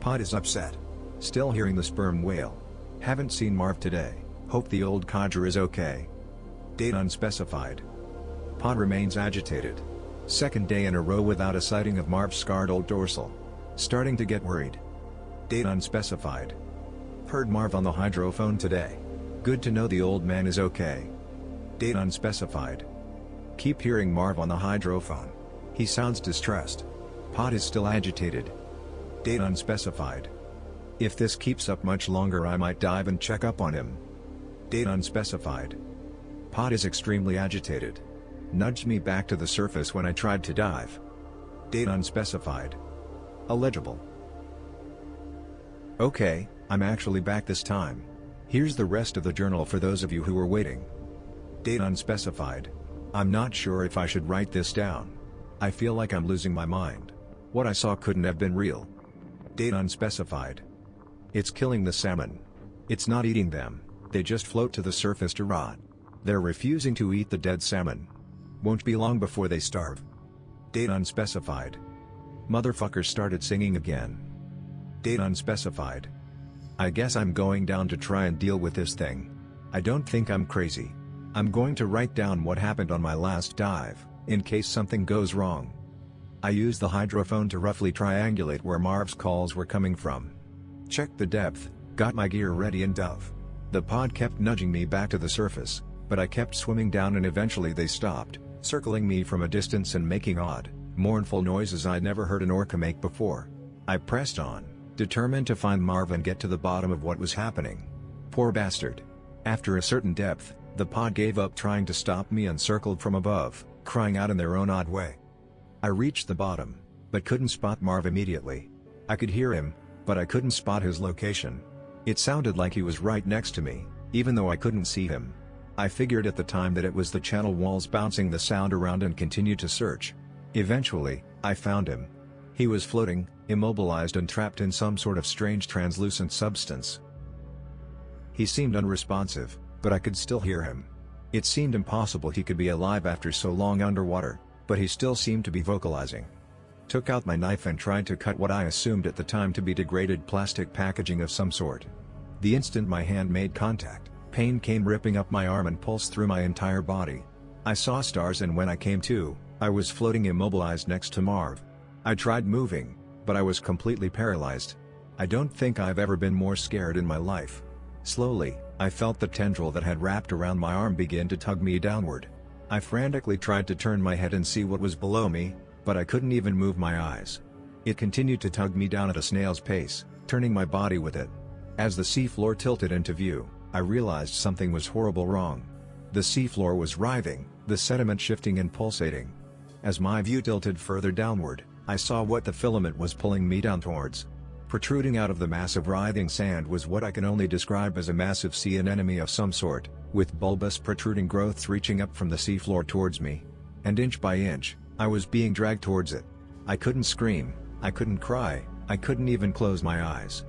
Pod is upset. Still hearing the sperm whale. Haven't seen Marv today, hope the old codger is okay. Date unspecified. Pod remains agitated. Second day in a row without a sighting of Marv's scarred old dorsal. Starting to get worried. Date unspecified. Heard Marv on the hydrophone today. Good to know the old man is okay. Date unspecified. Keep hearing Marv on the hydrophone. He sounds distressed. Pod is still agitated. Date unspecified. If this keeps up much longer I might dive and check up on him. Date unspecified. Pod is extremely agitated. Nudged me back to the surface when I tried to dive. Date unspecified. Illegible. Okay, I'm actually back this time. Here's the rest of the journal for those of you who were waiting. Date unspecified. I'm not sure if I should write this down. I feel like I'm losing my mind. What I saw couldn't have been real. Date unspecified. It's killing the salmon. It's not eating them, they just float to the surface to rot. They're refusing to eat the dead salmon. Won't be long before they starve. Date unspecified. Motherfuckers started singing again. Date unspecified. I guess I'm going down to try and deal with this thing. I don't think I'm crazy. I'm going to write down what happened on my last dive, in case something goes wrong. I used the hydrophone to roughly triangulate where Marv's calls were coming from. Checked the depth, got my gear ready and dove. The pod kept nudging me back to the surface, but I kept swimming down and eventually they stopped, circling me from a distance and making odd, mournful noises I'd never heard an orca make before. I pressed on, determined to find Marv and get to the bottom of what was happening. Poor bastard. After a certain depth, the pod gave up trying to stop me and circled from above, crying out in their own odd way. I reached the bottom, but couldn't spot Marv immediately. I could hear him, but I couldn't spot his location. It sounded like he was right next to me, even though I couldn't see him. I figured at the time that it was the channel walls bouncing the sound around and continued to search. Eventually, I found him. He was floating, immobilized and trapped in some sort of strange translucent substance. He seemed unresponsive, but I could still hear him. It seemed impossible he could be alive after so long underwater, but he still seemed to be vocalizing. Took out my knife and tried to cut what I assumed at the time to be degraded plastic packaging of some sort. The instant my hand made contact, pain came ripping up my arm and pulsed through my entire body. I saw stars and when I came to, I was floating immobilized next to Marv. I tried moving, but I was completely paralyzed. I don't think I've ever been more scared in my life. Slowly, I felt the tendril that had wrapped around my arm begin to tug me downward. I frantically tried to turn my head and see what was below me, but I couldn't even move my eyes. It continued to tug me down at a snail's pace, turning my body with it. As the seafloor tilted into view, I realized something was horrible wrong. The seafloor was writhing, the sediment shifting and pulsating. As my view tilted further downward, I saw what the filament was pulling me down towards. Protruding out of the massive writhing sand was what I can only describe as a massive sea anemone of some sort, with bulbous protruding growths reaching up from the seafloor towards me. And inch by inch, I was being dragged towards it. I couldn't scream, I couldn't cry, I couldn't even close my eyes.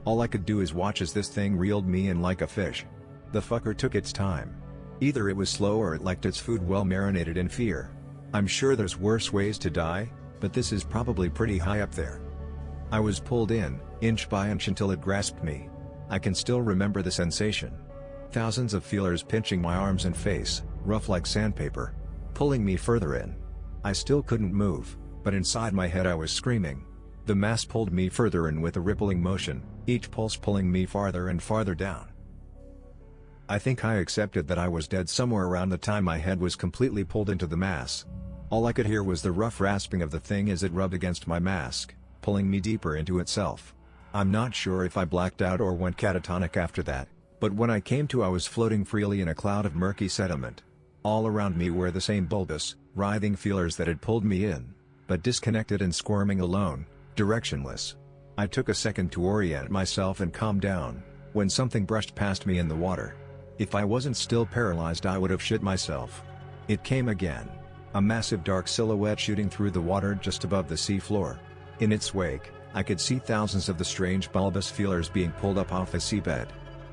All I could do is watch as this thing reeled me in like a fish. The fucker took its time. Either it was slow or it liked its food well marinated in fear. I'm sure there's worse ways to die, but this is probably pretty high up there. I was pulled in, inch by inch until it grasped me. I can still remember the sensation. Thousands of feelers pinching my arms and face, rough like sandpaper. Pulling me further in. I still couldn't move, but inside my head I was screaming. The mass pulled me further in with a rippling motion, each pulse pulling me farther and farther down. I think I accepted that I was dead somewhere around the time my head was completely pulled into the mass. All I could hear was the rough rasping of the thing as it rubbed against my mask, pulling me deeper into itself. I'm not sure if I blacked out or went catatonic after that, but when I came to I was floating freely in a cloud of murky sediment. All around me were the same bulbous, writhing feelers that had pulled me in, but disconnected and squirming alone, directionless. I took a second to orient myself and calm down, when something brushed past me in the water. If I wasn't still paralyzed I would have shit myself. It came again. A massive dark silhouette shooting through the water just above the sea floor. In its wake, I could see thousands of the strange bulbous feelers being pulled up off the seabed.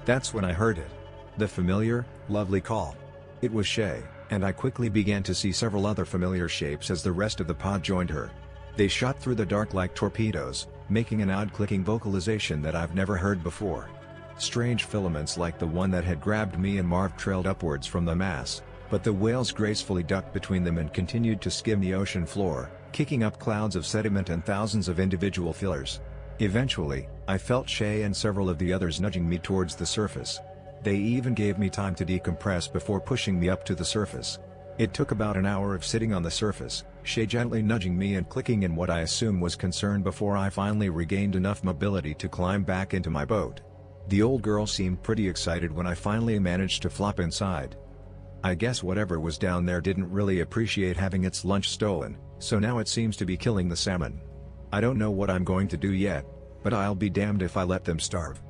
That's when I heard it. The familiar, lovely call. It was Shay, and I quickly began to see several other familiar shapes as the rest of the pod joined her. They shot through the dark like torpedoes, making an odd clicking vocalization that I've never heard before. Strange filaments like the one that had grabbed me and Marv trailed upwards from the mass, but the whales gracefully ducked between them and continued to skim the ocean floor, kicking up clouds of sediment and thousands of individual fillers. Eventually, I felt Shay and several of the others nudging me towards the surface. They even gave me time to decompress before pushing me up to the surface. It took about an hour of sitting on the surface, Shay gently nudging me and clicking in what I assume was concern before I finally regained enough mobility to climb back into my boat. The old girl seemed pretty excited when I finally managed to flop inside. I guess whatever was down there didn't really appreciate having its lunch stolen, so now it seems to be killing the salmon. I don't know what I'm going to do yet, but I'll be damned if I let them starve.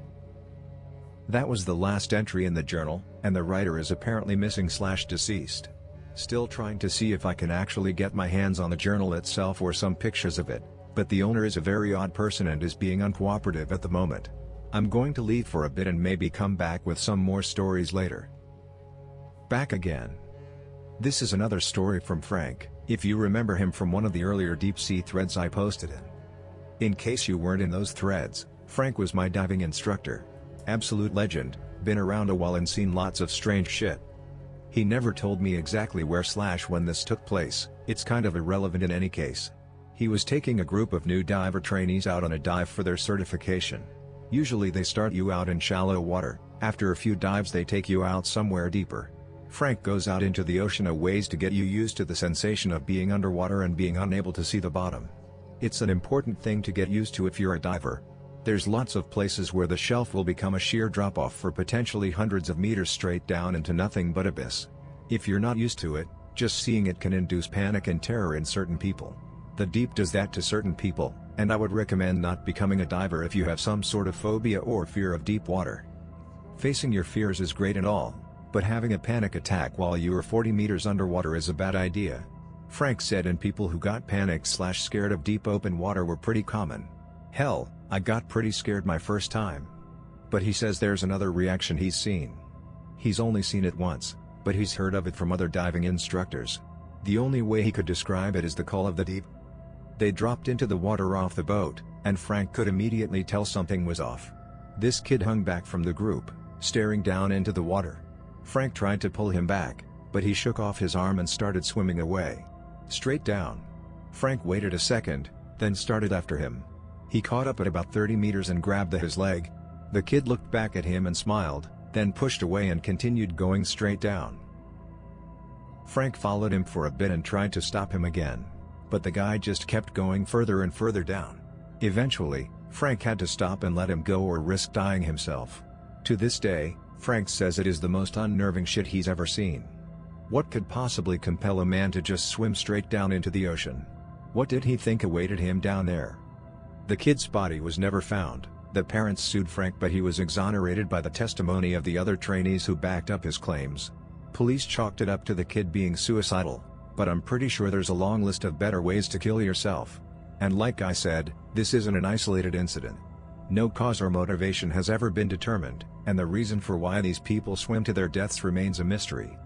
That was the last entry in the journal, and the writer is apparently missing/deceased. Still trying to see if I can actually get my hands on the journal itself or some pictures of it, but the owner is a very odd person and is being uncooperative at the moment. I'm going to leave for a bit and maybe come back with some more stories later. Back again. This is another story from Frank, if you remember him from one of the earlier deep sea threads I posted in case you weren't in those threads, Frank was my diving instructor. Absolute legend, been around a while and seen lots of strange shit. He never told me exactly where/when this took place, it's kind of irrelevant in any case. He was taking a group of new diver trainees out on a dive for their certification. Usually they start you out in shallow water, after a few dives they take you out somewhere deeper. Frank goes out into the ocean a ways to get you used to the sensation of being underwater and being unable to see the bottom. It's an important thing to get used to if you're a diver. There's lots of places where the shelf will become a sheer drop-off for potentially hundreds of meters straight down into nothing but abyss. If you're not used to it, just seeing it can induce panic and terror in certain people. The deep does that to certain people, and I would recommend not becoming a diver if you have some sort of phobia or fear of deep water. Facing your fears is great and all, but having a panic attack while you are 40 meters underwater is a bad idea. Frank said, and people who got panicked/scared of deep open water were pretty common. Hell, I got pretty scared my first time. But he says there's another reaction he's seen. He's only seen it once, but he's heard of it from other diving instructors. The only way he could describe it is the call of the deep. They dropped into the water off the boat, and Frank could immediately tell something was off. This kid hung back from the group, staring down into the water. Frank tried to pull him back, but he shook off his arm and started swimming away. Straight down. Frank waited a second, then started after him. He caught up at about 30 meters and grabbed his leg. The kid looked back at him and smiled, then pushed away and continued going straight down. Frank followed him for a bit and tried to stop him again, but the guy just kept going further and further down. Eventually, Frank had to stop and let him go or risk dying himself. To this day, Frank says it is the most unnerving shit he's ever seen. What could possibly compel a man to just swim straight down into the ocean? What did he think awaited him down there? The kid's body was never found. The parents sued Frank, but he was exonerated by the testimony of the other trainees who backed up his claims. Police chalked it up to the kid being suicidal, but I'm pretty sure there's a long list of better ways to kill yourself. And like I said, this isn't an isolated incident. No cause or motivation has ever been determined, and the reason for why these people swim to their deaths remains a mystery.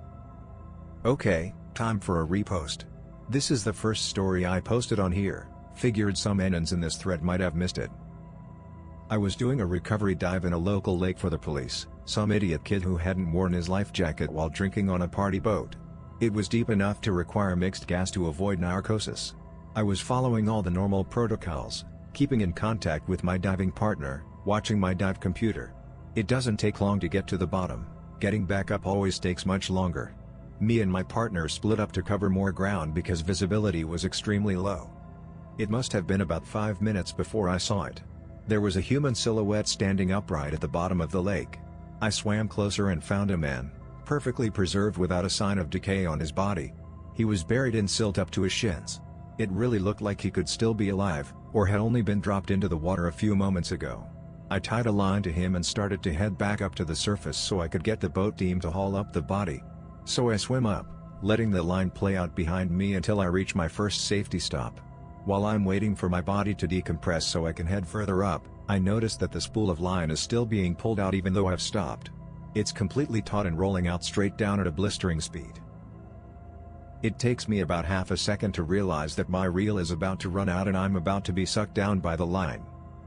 Okay, time for a repost. This is the first story I posted on here. Figured some anons in this thread might have missed it. I was doing a recovery dive in a local lake for the police, some idiot kid who hadn't worn his life jacket while drinking on a party boat. It was deep enough to require mixed gas to avoid narcosis. I was following all the normal protocols, keeping in contact with my diving partner, watching my dive computer. It doesn't take long to get to the bottom. Getting back up always takes much longer. Me and my partner split up to cover more ground because visibility was extremely low. It must have been about 5 minutes before I saw it. There was a human silhouette standing upright at the bottom of the lake. I swam closer and found a man, perfectly preserved without a sign of decay on his body. He was buried in silt up to his shins. It really looked like he could still be alive, or had only been dropped into the water a few moments ago. I tied a line to him and started to head back up to the surface so I could get the boat team to haul up the body. So I swim up, letting the line play out behind me until I reach my first safety stop. While I'm waiting for my body to decompress so I can head further up, I notice that the spool of line is still being pulled out even though I've stopped. It's completely taut and rolling out straight down at a blistering speed. It takes me about half a second to realize that my reel is about to run out and I'm about to be sucked down by the line.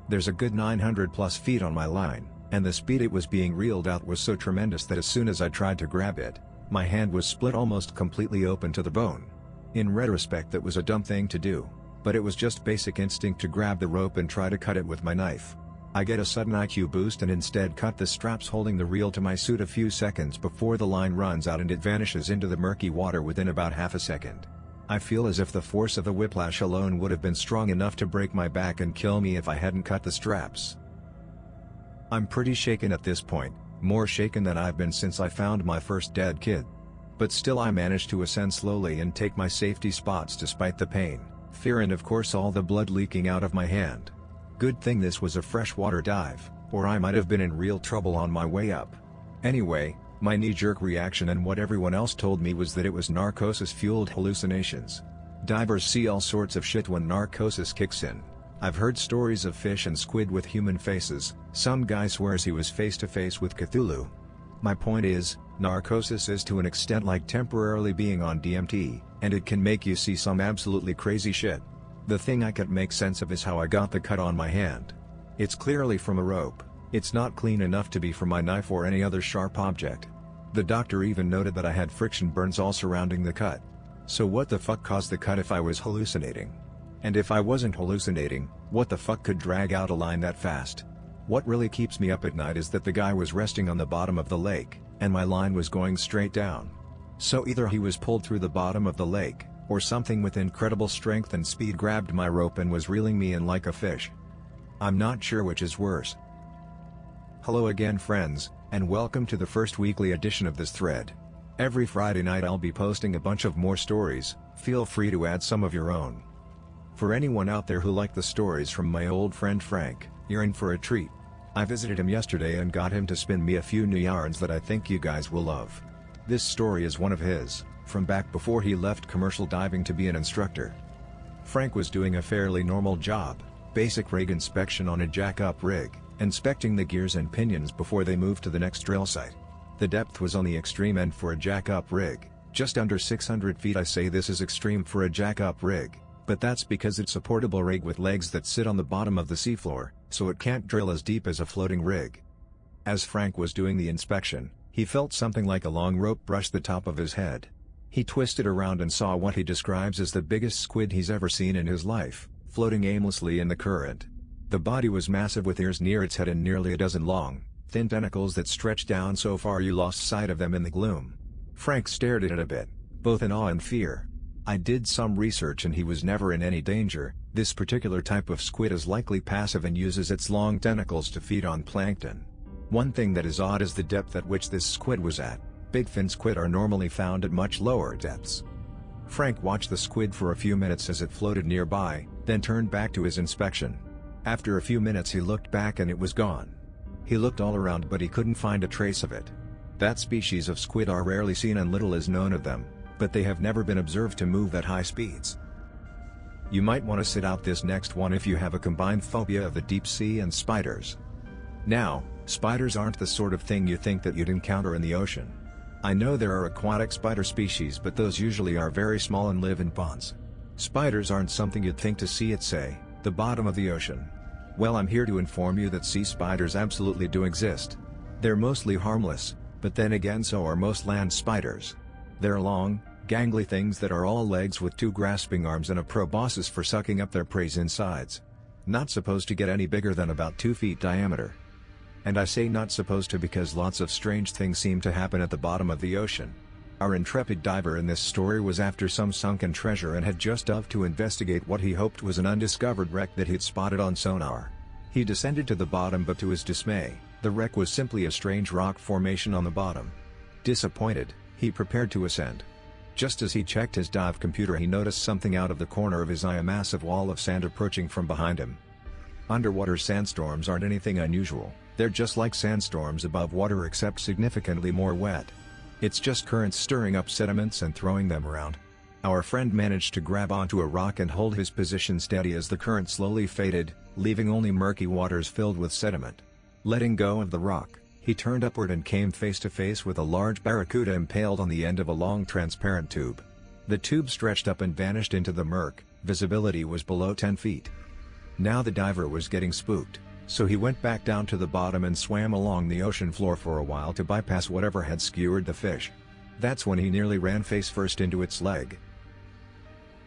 There's a good 900 plus feet on my line, and the speed it was being reeled out was so tremendous that as soon as I tried to grab it, my hand was split almost completely open to the bone. In retrospect, that was a dumb thing to do, but it was just basic instinct to grab the rope and try to cut it with my knife. I get a sudden IQ boost and instead cut the straps holding the reel to my suit a few seconds before the line runs out and it vanishes into the murky water within about half a second. I feel as if the force of the whiplash alone would have been strong enough to break my back and kill me if I hadn't cut the straps. I'm pretty shaken at this point, more shaken than I've been since I found my first dead kid. But still I managed to ascend slowly and take my safety spots despite the pain, fear and of course all the blood leaking out of my hand. Good thing this was a freshwater dive, or I might have been in real trouble on my way up. Anyway, my knee-jerk reaction and what everyone else told me was that it was narcosis-fueled hallucinations. Divers see all sorts of shit when narcosis kicks in. I've heard stories of fish and squid with human faces, some guy swears he was face-to-face with Cthulhu. My point is, narcosis is to an extent like temporarily being on DMT, and it can make you see some absolutely crazy shit. The thing I can't make sense of is how I got the cut on my hand. It's clearly from a rope, it's not clean enough to be from my knife or any other sharp object. The doctor even noted that I had friction burns all surrounding the cut. So what the fuck caused the cut if I was hallucinating? And if I wasn't hallucinating, what the fuck could drag out a line that fast? What really keeps me up at night is that the guy was resting on the bottom of the lake, and my line was going straight down. So either he was pulled through the bottom of the lake, or something with incredible strength and speed grabbed my rope and was reeling me in like a fish. I'm not sure which is worse. Hello again friends, and welcome to the first weekly edition of this thread. Every Friday night I'll be posting a bunch of more stories, feel free to add some of your own. For anyone out there who liked the stories from my old friend Frank, you're in for a treat. I visited him yesterday and got him to spin me a few new yarns that I think you guys will love. This story is one of his, from back before he left commercial diving to be an instructor. Frank was doing a fairly normal job, basic rig inspection on a jack-up rig, inspecting the gears and pinions before they moved to the next drill site. The depth was on the extreme end for a jack-up rig, just under 600 feet. I say this is extreme for a jack-up rig, but that's because it's a portable rig with legs that sit on the bottom of the seafloor, so it can't drill as deep as a floating rig. As Frank was doing the inspection, he felt something like a long rope brush the top of his head. He twisted around and saw what he describes as the biggest squid he's ever seen in his life, floating aimlessly in the current. The body was massive with ears near its head and nearly a dozen long, thin tentacles that stretched down so far you lost sight of them in the gloom. Frank stared at it a bit, both in awe and fear. I did some research and he was never in any danger. This particular type of squid is likely passive and uses its long tentacles to feed on plankton. One thing that is odd is the depth at which this squid was at. Bigfin squid are normally found at much lower depths. Frank watched the squid for a few minutes as it floated nearby, then turned back to his inspection. After a few minutes he looked back and it was gone. He looked all around but he couldn't find a trace of it. That species of squid are rarely seen and little is known of them, but they have never been observed to move at high speeds. You might want to sit out this next one if you have a combined phobia of the deep sea and spiders. Now, spiders aren't the sort of thing you think that you'd encounter in the ocean. I know there are aquatic spider species, but those usually are very small and live in ponds. Spiders aren't something you'd think to see at, say, the bottom of the ocean. Well, I'm here to inform you that sea spiders absolutely do exist. They're mostly harmless, but then again so are most land spiders. They're long, gangly things that are all legs with two grasping arms and a proboscis for sucking up their prey's insides. Not supposed to get any bigger than about 2 feet diameter. And I say not supposed to because lots of strange things seem to happen at the bottom of the ocean. Our intrepid diver in this story was after some sunken treasure and had just dove to investigate what he hoped was an undiscovered wreck that he'd spotted on sonar. He descended to the bottom, but to his dismay, the wreck was simply a strange rock formation on the bottom. Disappointed, he prepared to ascend. Just as he checked his dive computer, he noticed something out of the corner of his eye, a massive wall of sand approaching from behind him. Underwater sandstorms aren't anything unusual, they're just like sandstorms above water except significantly more wet. It's just currents stirring up sediments and throwing them around. Our friend managed to grab onto a rock and hold his position steady as the current slowly faded, leaving only murky waters filled with sediment. Letting go of the rock, he turned upward and came face to face with a large barracuda impaled on the end of a long transparent tube. The tube stretched up and vanished into the murk, visibility was below 10 feet. Now the diver was getting spooked, so he went back down to the bottom and swam along the ocean floor for a while to bypass whatever had skewered the fish. That's when he nearly ran face first into its leg.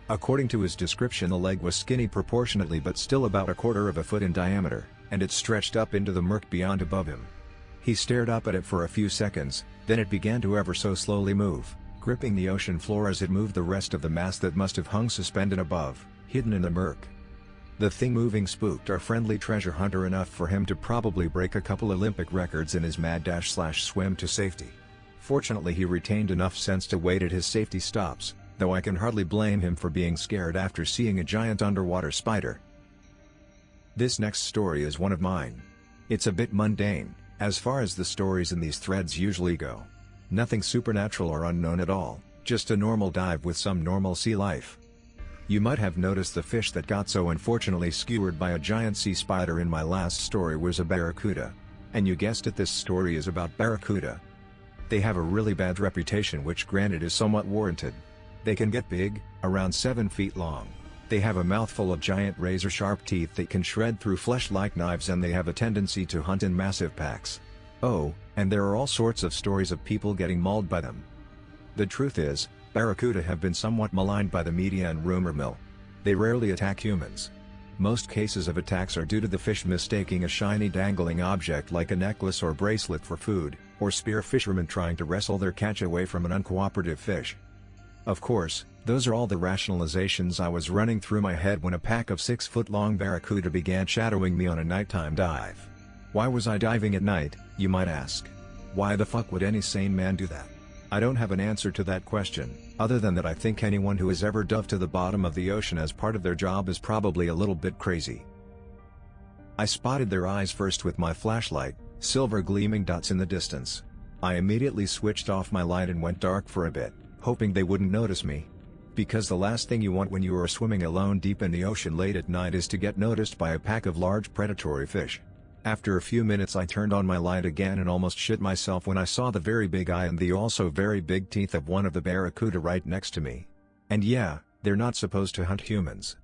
According to his description, the leg was skinny proportionately but still about 1/4 foot in diameter, and it stretched up into the murk beyond above him. He stared up at it for a few seconds, then it began to ever so slowly move, gripping the ocean floor as it moved the rest of the mass that must have hung suspended above, hidden in the murk. The thing moving spooked our friendly treasure hunter enough for him to probably break a couple Olympic records in his mad dash/swim to safety. Fortunately, he retained enough sense to wait at his safety stops, though I can hardly blame him for being scared after seeing a giant underwater spider. This next story is one of mine. It's a bit mundane, as far as the stories in these threads usually go. Nothing supernatural or unknown at all, just a normal dive with some normal sea life. You might have noticed the fish that got so unfortunately skewered by a giant sea spider in my last story was a barracuda. And you guessed it, this story is about barracuda. They have a really bad reputation, which granted is somewhat warranted. They can get big, around 7 feet long. They have a mouthful of giant razor-sharp teeth that can shred through flesh like knives, and they have a tendency to hunt in massive packs. Oh, and there are all sorts of stories of people getting mauled by them. The truth is, barracuda have been somewhat maligned by the media and rumor mill. They rarely attack humans. Most cases of attacks are due to the fish mistaking a shiny dangling object like a necklace or bracelet for food, or spear fishermen trying to wrestle their catch away from an uncooperative fish. Of course, those are all the rationalizations I was running through my head when a pack of 6-foot-long barracuda began shadowing me on a nighttime dive. Why was I diving at night, you might ask? Why the fuck would any sane man do that? I don't have an answer to that question, other than that I think anyone who has ever dove to the bottom of the ocean as part of their job is probably a little bit crazy. I spotted their eyes first with my flashlight, silver gleaming dots in the distance. I immediately switched off my light and went dark for a bit, hoping they wouldn't notice me. Because the last thing you want when you are swimming alone deep in the ocean late at night is to get noticed by a pack of large predatory fish. After a few minutes I turned on my light again and almost shit myself when I saw the very big eye and the also very big teeth of one of the barracuda right next to me. And yeah, they're not supposed to hunt humans.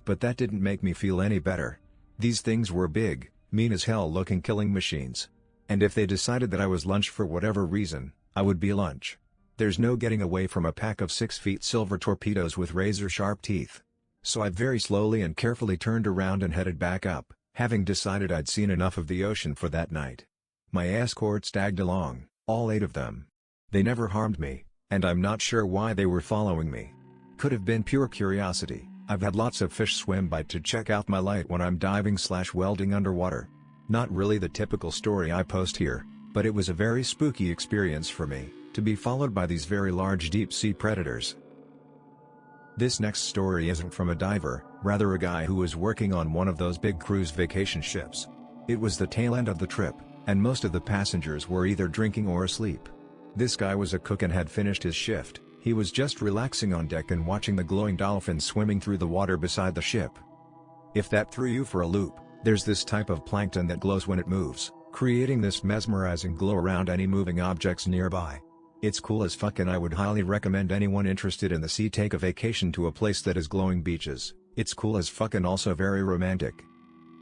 But that didn't make me feel any better. These things were big, mean as hell looking killing machines. And if they decided that I was lunch for whatever reason, I would be lunch. There's no getting away from a pack of 6 feet silver torpedoes with razor-sharp teeth. So I very slowly and carefully turned around and headed back up, having decided I'd seen enough of the ocean for that night. My escorts tagged along, all 8 of them. They never harmed me, and I'm not sure why they were following me. Could have been pure curiosity. I've had lots of fish swim by to check out my light when I'm diving/welding underwater. Not really the typical story I post here, but it was a very spooky experience for me, to be followed by these very large deep-sea predators. This next story isn't from a diver, rather a guy who was working on one of those big cruise vacation ships. It was the tail end of the trip, and most of the passengers were either drinking or asleep. This guy was a cook and had finished his shift. He was just relaxing on deck and watching the glowing dolphins swimming through the water beside the ship. If that threw you for a loop, there's this type of plankton that glows when it moves, creating this mesmerizing glow around any moving objects nearby. It's cool as fuck, and I would highly recommend anyone interested in the sea take a vacation to a place that has glowing beaches. It's cool as fuck and also very romantic.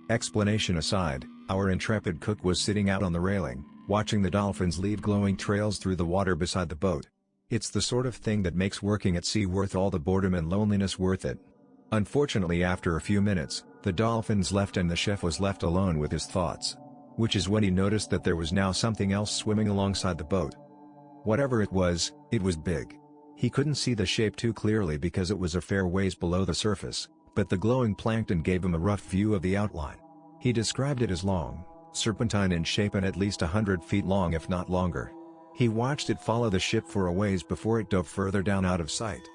Explanation aside, our intrepid cook was sitting out on the railing, watching the dolphins leave glowing trails through the water beside the boat. It's the sort of thing that makes working at sea worth all the boredom and loneliness worth it. Unfortunately, after a few minutes, the dolphins left and the chef was left alone with his thoughts. which is when he noticed that there was now something else swimming alongside the boat. Whatever it was big. He couldn't see the shape too clearly because it was a fair ways below the surface, but the glowing plankton gave him a rough view of the outline. He described it as long, serpentine in shape and at least 100 feet long if not longer. He watched it follow the ship for a ways before it dove further down out of sight.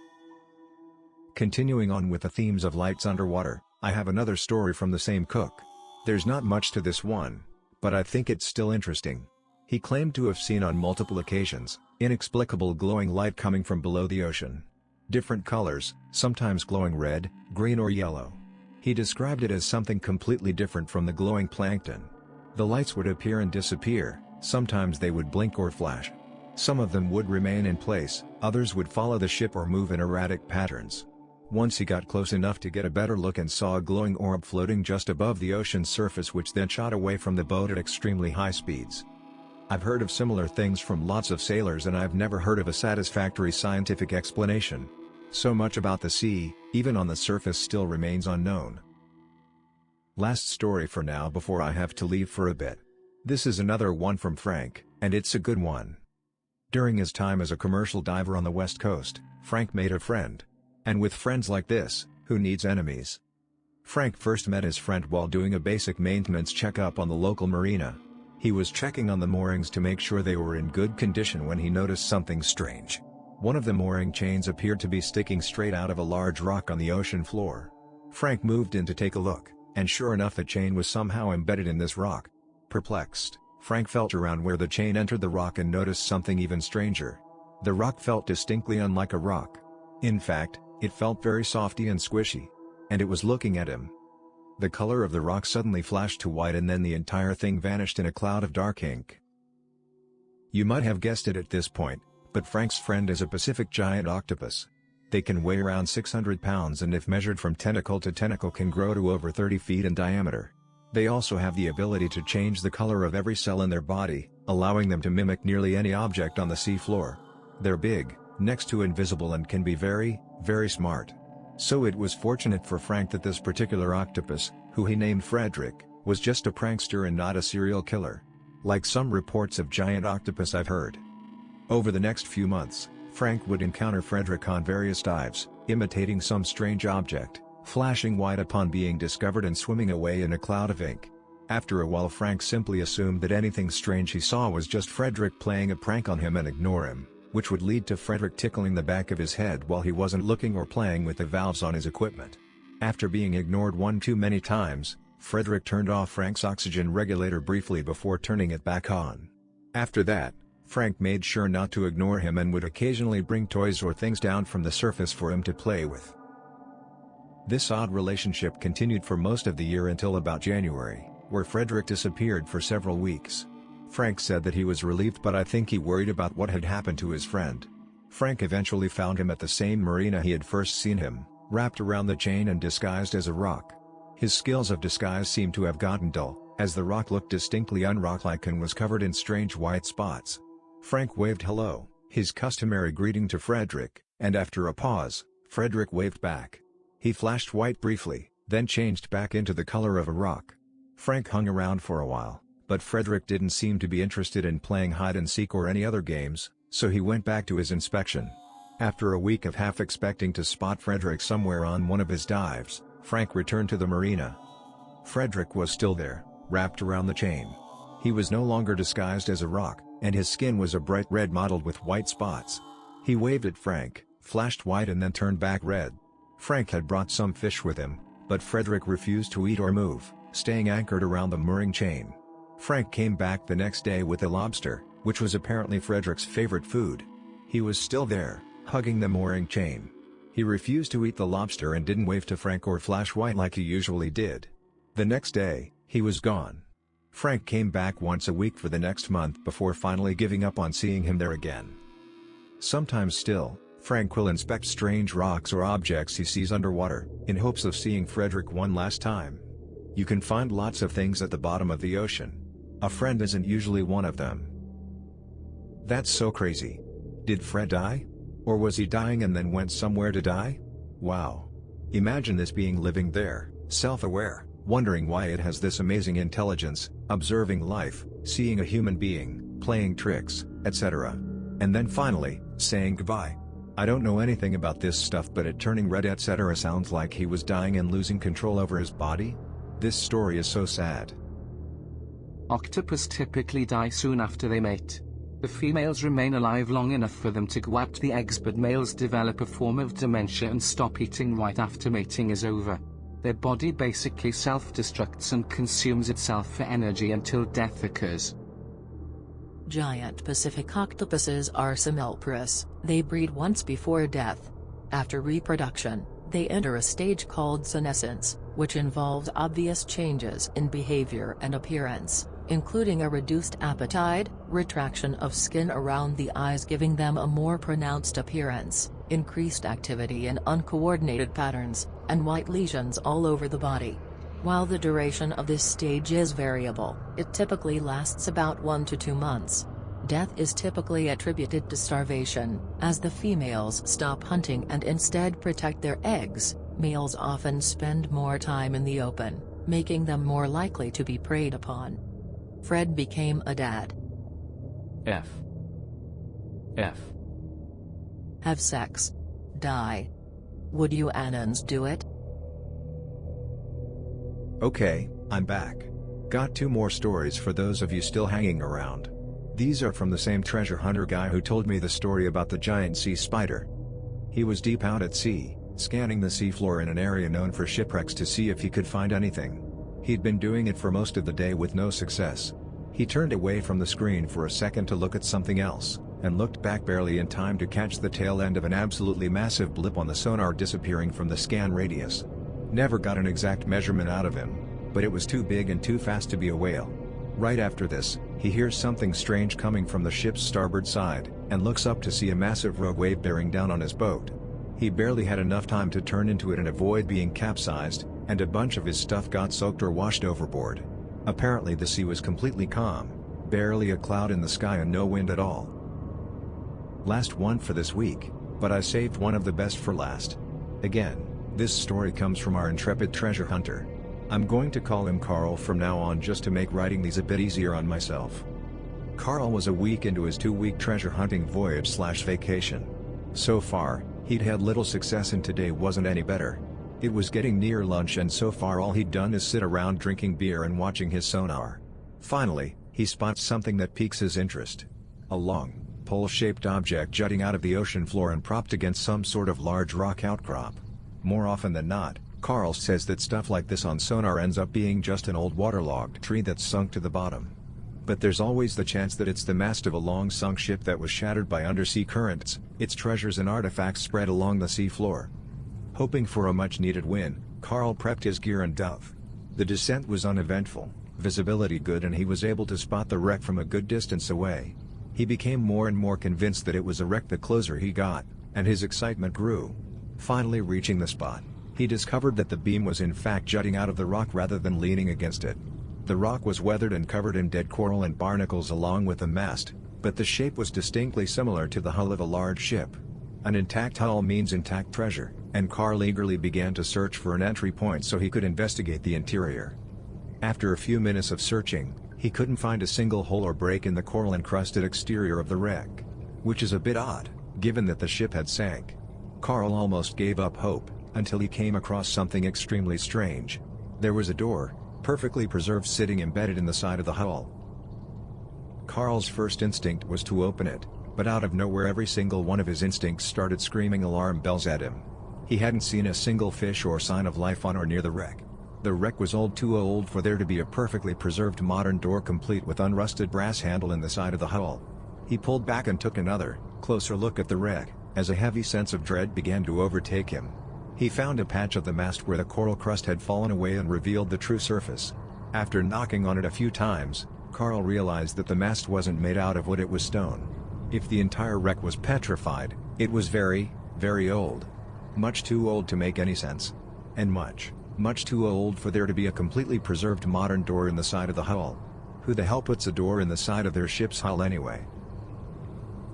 Continuing on with the themes of lights underwater, I have another story from the same cook. There's not much to this one, but I think it's still interesting. He claimed to have seen on multiple occasions, inexplicable glowing light coming from below the ocean. Different colors, sometimes glowing red, green or yellow. He described it as something completely different from the glowing plankton. The lights would appear and disappear, sometimes they would blink or flash. Some of them would remain in place, others would follow the ship or move in erratic patterns. Once he got close enough to get a better look and saw a glowing orb floating just above the ocean's surface which then shot away from the boat at extremely high speeds. I've heard of similar things from lots of sailors and I've never heard of a satisfactory scientific explanation. So much about the sea, even on the surface, still remains unknown. Last story for now before I have to leave for a bit. This is another one from Frank, and it's a good one. During his time as a commercial diver on the West Coast, Frank made a friend. And with friends like this, who needs enemies? Frank first met his friend while doing a basic maintenance checkup on the local marina. He was checking on the moorings to make sure they were in good condition when he noticed something strange. One of the mooring chains appeared to be sticking straight out of a large rock on the ocean floor. Frank moved in to take a look, and sure enough the chain was somehow embedded in this rock. Perplexed, Frank felt around where the chain entered the rock and noticed something even stranger. The rock felt distinctly unlike a rock. In fact, it felt very softy and squishy. And it was looking at him. The color of the rock suddenly flashed to white and then the entire thing vanished in a cloud of dark ink. You might have guessed it at this point, but Frank's friend is a Pacific giant octopus. They can weigh around 600 pounds and if measured from tentacle to tentacle can grow to over 30 feet in diameter. They also have the ability to change the color of every cell in their body, allowing them to mimic nearly any object on the sea floor. They're big, next to invisible and can be very, very smart. So it was fortunate for Frank that this particular octopus, who he named Frederick, was just a prankster and not a serial killer. Like some reports of giant octopus I've heard. Over the next few months, Frank would encounter Frederick on various dives, imitating some strange object, flashing white upon being discovered and swimming away in a cloud of ink. After a while Frank simply assumed that anything strange he saw was just Frederick playing a prank on him and ignore him, which would lead to Frederick tickling the back of his head while he wasn't looking or playing with the valves on his equipment. After being ignored one too many times, Frederick turned off Frank's oxygen regulator briefly before turning it back on. After that, Frank made sure not to ignore him and would occasionally bring toys or things down from the surface for him to play with. This odd relationship continued for most of the year until about January, where Frederick disappeared for several weeks. Frank said that he was relieved, but I think he worried about what had happened to his friend. Frank eventually found him at the same marina he had first seen him, wrapped around the chain and disguised as a rock. His skills of disguise seemed to have gotten dull, as the rock looked distinctly unrock-like and was covered in strange white spots. Frank waved hello, his customary greeting to Frederick, and after a pause, Frederick waved back. He flashed white briefly, then changed back into the color of a rock. Frank hung around for a while, but Frederick didn't seem to be interested in playing hide-and-seek or any other games, so he went back to his inspection. After a week of half expecting to spot Frederick somewhere on one of his dives, Frank returned to the marina. Frederick was still there, wrapped around the chain. He was no longer disguised as a rock, and his skin was a bright red mottled with white spots. He waved at Frank, flashed white and then turned back red. Frank had brought some fish with him, but Frederick refused to eat or move, staying anchored around the mooring chain. Frank came back the next day with a lobster, which was apparently Frederick's favorite food. He was still there, hugging the mooring chain. He refused to eat the lobster and didn't wave to Frank or flash white like he usually did. The next day, he was gone. Frank came back once a week for the next month before finally giving up on seeing him there again. Sometimes still, Frank will inspect strange rocks or objects he sees underwater, in hopes of seeing Frederick one last time. You can find lots of things at the bottom of the ocean. A friend isn't usually one of them. That's so crazy. Did Fred die? Or was he dying and then went somewhere to die? Wow. Imagine this being living there, self-aware, wondering why it has this amazing intelligence, observing life, seeing a human being, playing tricks, etc. And then finally, saying goodbye. I don't know anything about this stuff, but it turning red etc. sounds like he was dying and losing control over his body? This story is so sad. Octopus typically die soon after they mate. The females remain alive long enough for them to go out the eggs, but males develop a form of dementia and stop eating right after mating is over. Their body basically self-destructs and consumes itself for energy until death occurs. Giant Pacific octopuses are similparous. They breed once before death. After reproduction, they enter a stage called senescence, which involves obvious changes in behavior and appearance, including a reduced appetite, retraction of skin around the eyes giving them a more pronounced appearance, increased activity in uncoordinated patterns, and white lesions all over the body. While the duration of this stage is variable, it typically lasts about 1 to 2 months. Death is typically attributed to starvation, as the females stop hunting and instead protect their eggs. Males often spend more time in the open, making them more likely to be preyed upon. Fred became a dad. F. Have sex. Die. Would you anons do it? Okay, I'm back. Got 2 more stories for those of you still hanging around. These are from the same treasure hunter guy who told me the story about the giant sea spider. He was deep out at sea, scanning the seafloor in an area known for shipwrecks to see if he could find anything. He'd been doing it for most of the day with no success. He turned away from the screen for a second to look at something else, and looked back barely in time to catch the tail end of an absolutely massive blip on the sonar disappearing from the scan radius. Never got an exact measurement out of him, but it was too big and too fast to be a whale. Right after this, he hears something strange coming from the ship's starboard side, and looks up to see a massive rogue wave bearing down on his boat. He barely had enough time to turn into it and avoid being capsized, and a bunch of his stuff got soaked or washed overboard. Apparently the sea was completely calm, barely a cloud in the sky and no wind at all. Last one for this week, but I saved one of the best for last. Again, this story comes from our intrepid treasure hunter. I'm going to call him Carl from now on just to make writing these a bit easier on myself. Carl was a week into his 2-week treasure hunting voyage/vacation. So far, he'd had little success and today wasn't any better. It was getting near lunch and so far all he'd done is sit around drinking beer and watching his sonar. Finally, he spots something that piques his interest. A long, pole-shaped object jutting out of the ocean floor and propped against some sort of large rock outcrop. More often than not, Carl says that stuff like this on sonar ends up being just an old waterlogged tree that's sunk to the bottom. But there's always the chance that it's the mast of a long-sunk ship that was shattered by undersea currents, its treasures and artifacts spread along the sea floor. Hoping for a much-needed win, Carl prepped his gear and dove. The descent was uneventful, visibility good, and he was able to spot the wreck from a good distance away. He became more and more convinced that it was a wreck the closer he got, and his excitement grew. Finally reaching the spot, he discovered that the beam was in fact jutting out of the rock rather than leaning against it. The rock was weathered and covered in dead coral and barnacles along with the mast, but the shape was distinctly similar to the hull of a large ship. An intact hull means intact treasure, and Carl eagerly began to search for an entry point so he could investigate the interior. After a few minutes of searching, he couldn't find a single hole or break in the coral-encrusted exterior of the wreck. Which is a bit odd, given that the ship had sank. Carl almost gave up hope, until he came across something extremely strange. There was a door, perfectly preserved, sitting embedded in the side of the hull. Carl's first instinct was to open it, but out of nowhere every single one of his instincts started screaming alarm bells at him. He hadn't seen a single fish or sign of life on or near the wreck. The wreck was too old for there to be a perfectly preserved modern door complete with unrusted brass handle in the side of the hull. He pulled back and took another, closer look at the wreck, as a heavy sense of dread began to overtake him. He found a patch of the mast where the coral crust had fallen away and revealed the true surface. After knocking on it a few times, Carl realized that the mast wasn't made out of wood, it was stone. If the entire wreck was petrified, it was very, very old. Much too old to make any sense. And much too old for there to be a completely preserved modern door in the side of the hull. Who the hell puts a door in the side of their ship's hull anyway?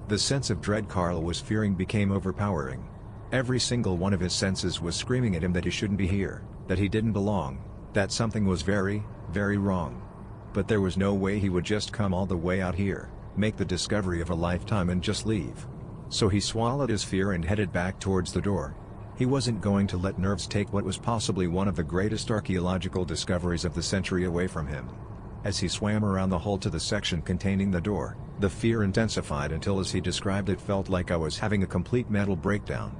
The sense of dread Carl was fearing became overpowering. Every single one of his senses was screaming at him that he shouldn't be here, that he didn't belong. That something was very, very wrong. But there was no way he would just come all the way out here, make the discovery of a lifetime and just leave. So he swallowed his fear and headed back towards the door. He wasn't going to let nerves take what was possibly one of the greatest archaeological discoveries of the century away from him. As he swam around the hole to the section containing the door, the fear intensified until, as he described it, felt like I was having a complete mental breakdown.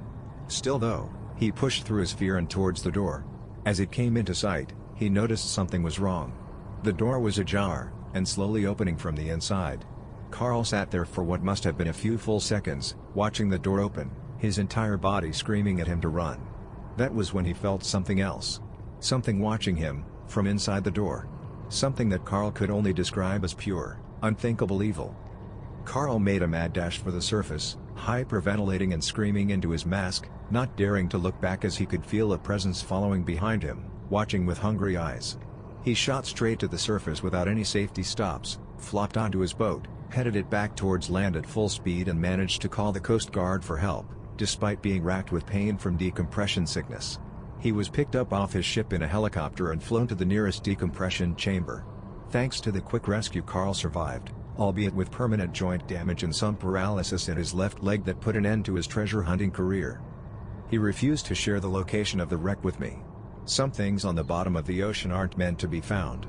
Still though, he pushed through his fear and towards the door. As it came into sight, he noticed something was wrong. The door was ajar, and slowly opening from the inside. Carl sat there for what must have been a few full seconds, watching the door open, his entire body screaming at him to run. That was when he felt something else. Something watching him, from inside the door. Something that Carl could only describe as pure, unthinkable evil. Carl made a mad dash for the surface, hyperventilating and screaming into his mask, not daring to look back as he could feel a presence following behind him, watching with hungry eyes. He shot straight to the surface without any safety stops, flopped onto his boat, headed it back towards land at full speed and managed to call the Coast Guard for help, despite being racked with pain from decompression sickness. He was picked up off his ship in a helicopter and flown to the nearest decompression chamber. Thanks to the quick rescue, Carl survived, albeit with permanent joint damage and some paralysis in his left leg that put an end to his treasure hunting career. He refused to share the location of the wreck with me. Some things on the bottom of the ocean aren't meant to be found.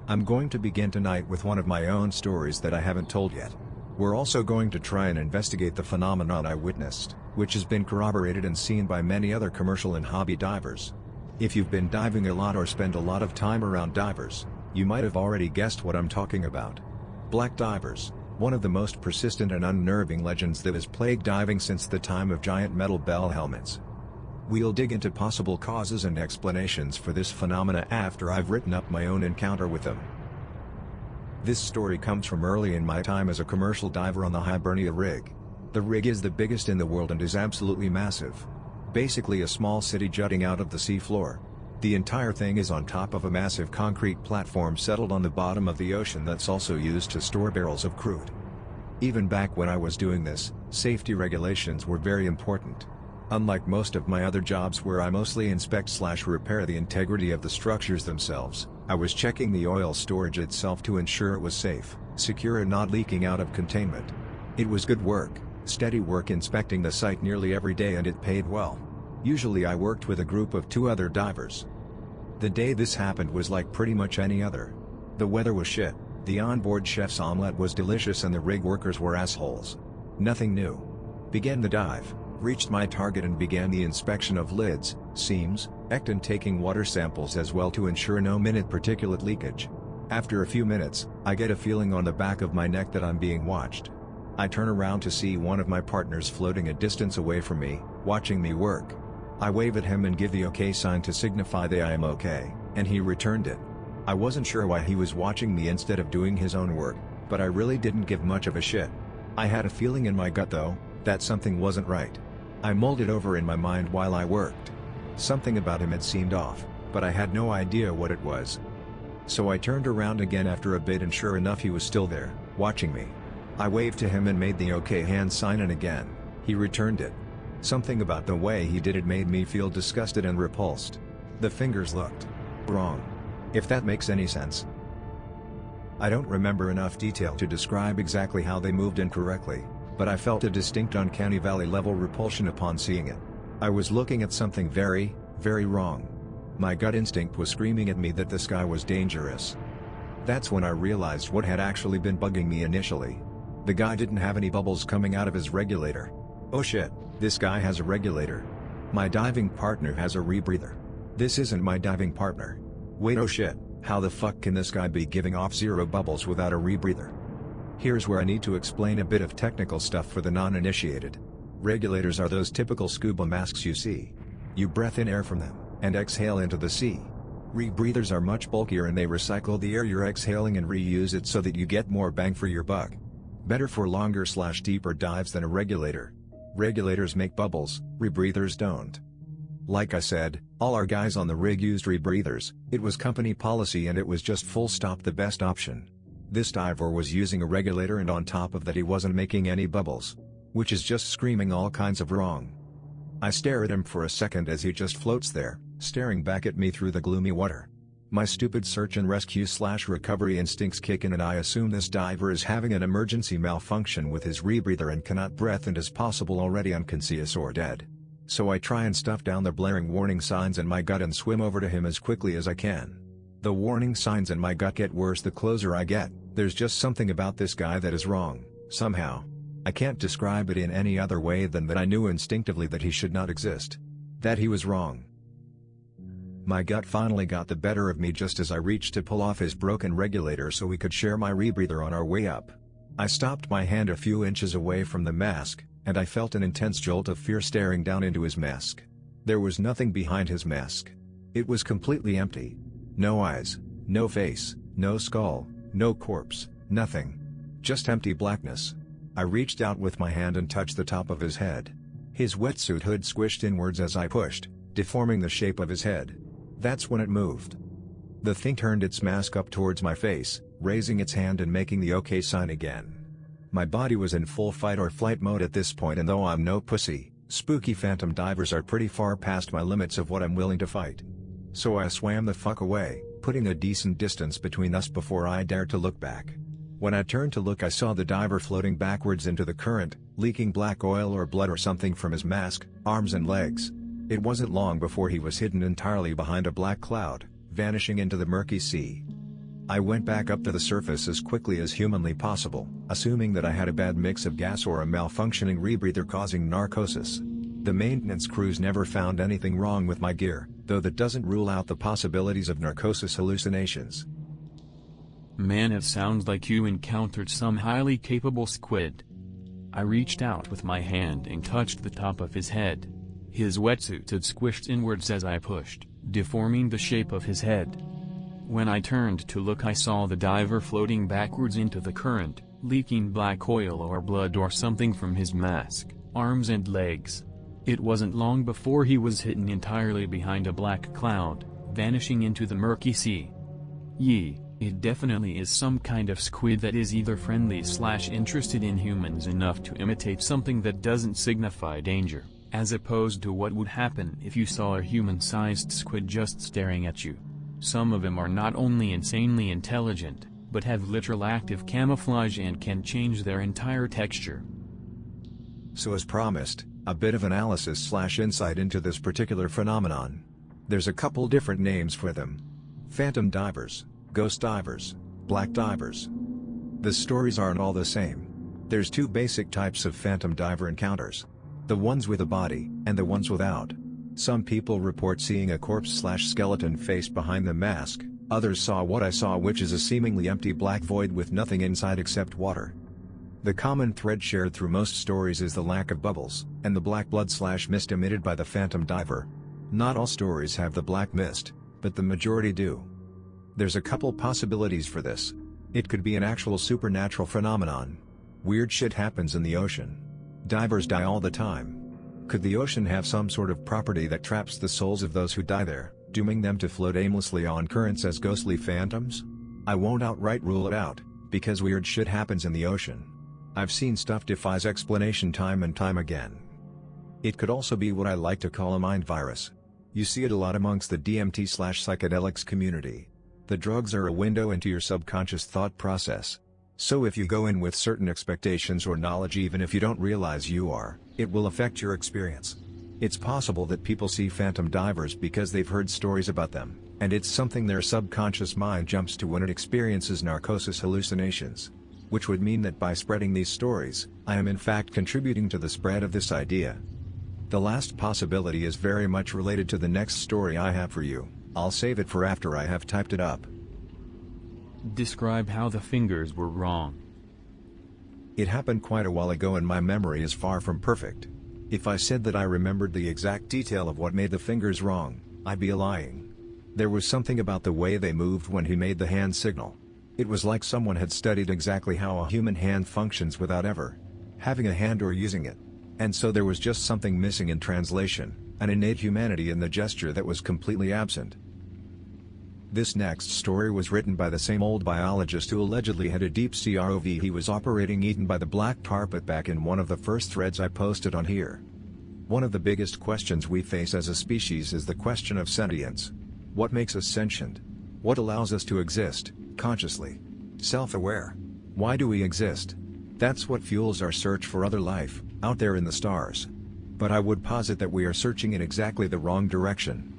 I'm going to begin tonight with one of my own stories that I haven't told yet. We're also going to try and investigate the phenomenon I witnessed, which has been corroborated and seen by many other commercial and hobby divers. If you've been diving a lot or spend a lot of time around divers, you might have already guessed what I'm talking about. Black divers, one of the most persistent and unnerving legends that has plagued diving since the time of giant metal bell helmets. We'll dig into possible causes and explanations for this phenomena after I've written up my own encounter with them. This story comes from early in my time as a commercial diver on the Hibernia rig. The rig is the biggest in the world and is absolutely massive. Basically a small city jutting out of the sea floor. The entire thing is on top of a massive concrete platform settled on the bottom of the ocean that's also used to store barrels of crude. Even back when I was doing this, safety regulations were very important. Unlike most of my other jobs where I mostly inspect/repair the integrity of the structures themselves, I was checking the oil storage itself to ensure it was safe, secure and not leaking out of containment. It was good work, steady work inspecting the site nearly every day, and it paid well. Usually I worked with a group of 2 other divers. The day this happened was like pretty much any other. The weather was shit, the onboard chef's omelette was delicious and the rig workers were assholes. Nothing new. Began the dive, reached my target and began the inspection of lids, seams, ecton, taking water samples as well to ensure no minute particulate leakage. After a few minutes, I get a feeling on the back of my neck that I'm being watched. I turn around to see one of my partners floating a distance away from me, watching me work. I wave at him and give the OK sign to signify that I am OK, and he returned it. I wasn't sure why he was watching me instead of doing his own work, but I really didn't give much of a shit. I had a feeling in my gut though, that something wasn't right. I mulled it over in my mind while I worked. Something about him had seemed off, but I had no idea what it was. So I turned around again after a bit and sure enough he was still there, watching me. I waved to him and made the OK hand sign, and again, he returned it. Something about the way he did it made me feel disgusted and repulsed. The fingers looked wrong. If that makes any sense. I don't remember enough detail to describe exactly how they moved incorrectly, but I felt a distinct uncanny valley level repulsion upon seeing it. I was looking at something very, very wrong. My gut instinct was screaming at me that this guy was dangerous. That's when I realized what had actually been bugging me initially. The guy didn't have any bubbles coming out of his regulator. Oh shit, this guy has a regulator. My diving partner has a rebreather. This isn't my diving partner. Wait, oh shit, how the fuck can this guy be giving off 0 bubbles without a rebreather? Here's where I need to explain a bit of technical stuff for the non-initiated. Regulators are those typical scuba masks you see. You breath in air from them, and exhale into the sea. Rebreathers are much bulkier and they recycle the air you're exhaling and reuse it so that you get more bang for your buck. Better for longer/deeper dives than a regulator. Regulators make bubbles, rebreathers don't. Like I said, all our guys on the rig used rebreathers. It was company policy and it was just full stop the best option. This diver was using a regulator and on top of that he wasn't making any bubbles. Which is just screaming all kinds of wrong. I stare at him for a second as he just floats there, staring back at me through the gloomy water. My stupid search and rescue/recovery instincts kick in and I assume this diver is having an emergency malfunction with his rebreather and cannot breathe and is possible already unconscious or dead. So I try and stuff down the blaring warning signs in my gut and swim over to him as quickly as I can. The warning signs in my gut get worse the closer I get. There's just something about this guy that is wrong, somehow. I can't describe it in any other way than that I knew instinctively that he should not exist. That he was wrong. My gut finally got the better of me just as I reached to pull off his broken regulator so we could share my rebreather on our way up. I stopped my hand a few inches away from the mask, and I felt an intense jolt of fear staring down into his mask. There was nothing behind his mask. It was completely empty. No eyes, no face, no skull, no corpse, nothing. Just empty blackness. I reached out with my hand and touched the top of his head. His wetsuit hood squished inwards as I pushed, deforming the shape of his head. That's when it moved. The thing turned its mask up towards my face, raising its hand and making the OK sign again. My body was in full fight or flight mode at this point, and though I'm no pussy, spooky phantom divers are pretty far past my limits of what I'm willing to fight. So I swam the fuck away, putting a decent distance between us before I dared to look back. When I turned to look, I saw the diver floating backwards into the current, leaking black oil or blood or something from his mask, arms and legs. It wasn't long before he was hidden entirely behind a black cloud, vanishing into the murky sea. I went back up to the surface as quickly as humanly possible, assuming that I had a bad mix of gas or a malfunctioning rebreather causing narcosis. The maintenance crews never found anything wrong with my gear, though that doesn't rule out the possibilities of narcosis hallucinations. Man, it sounds like you encountered some highly capable squid. I reached out with my hand and touched the top of his head. His wetsuit had squished inwards as I pushed, deforming the shape of his head. When I turned to look, I saw the diver floating backwards into the current, leaking black oil or blood or something from his mask, arms and legs. It wasn't long before he was hidden entirely behind a black cloud, vanishing into the murky sea. It definitely is some kind of squid that is either friendly/interested in humans enough to imitate something that doesn't signify danger, as opposed to what would happen if you saw a human-sized squid just staring at you. Some of them are not only insanely intelligent, but have literal active camouflage and can change their entire texture. So as promised, a bit of analysis/insight into this particular phenomenon. There's a couple different names for them. Phantom divers, ghost divers, black divers. The stories aren't all the same. There's two basic types of phantom diver encounters. The ones with a body, and the ones without. Some people report seeing a corpse/skeleton face behind the mask, others saw what I saw, which is a seemingly empty black void with nothing inside except water. The common thread shared through most stories is the lack of bubbles, and the black blood/mist emitted by the phantom diver. Not all stories have the black mist, but the majority do. There's a couple possibilities for this. It could be an actual supernatural phenomenon. Weird shit happens in the ocean. Divers die all the time. Could the ocean have some sort of property that traps the souls of those who die there, dooming them to float aimlessly on currents as ghostly phantoms? I won't outright rule it out, because weird shit happens in the ocean. I've seen stuff defies explanation time and time again. It could also be what I like to call a mind virus. You see it a lot amongst the DMT/psychedelics community. The drugs are a window into your subconscious thought process. So if you go in with certain expectations or knowledge, even if you don't realize you are, it will affect your experience. It's possible that people see phantom divers because they've heard stories about them, and it's something their subconscious mind jumps to when it experiences narcosis hallucinations. Which would mean that by spreading these stories, I am in fact contributing to the spread of this idea. The last possibility is very much related to the next story I have for you. I'll save it for after I have typed it up. Describe how the fingers were wrong. It happened quite a while ago and my memory is far from perfect. If I said that I remembered the exact detail of what made the fingers wrong, I'd be lying. There was something about the way they moved when he made the hand signal. It was like someone had studied exactly how a human hand functions without ever having a hand or using it. And so there was just something missing in translation, an innate humanity in the gesture that was completely absent. This next story was written by the same old biologist who allegedly had a deep sea ROV he was operating eaten by the black carpet back in one of the first threads I posted on here. One of the biggest questions we face as a species is the question of sentience. What makes us sentient? What allows us to exist, consciously? Self-aware? Why do we exist? That's what fuels our search for other life, out there in the stars. But I would posit that we are searching in exactly the wrong direction.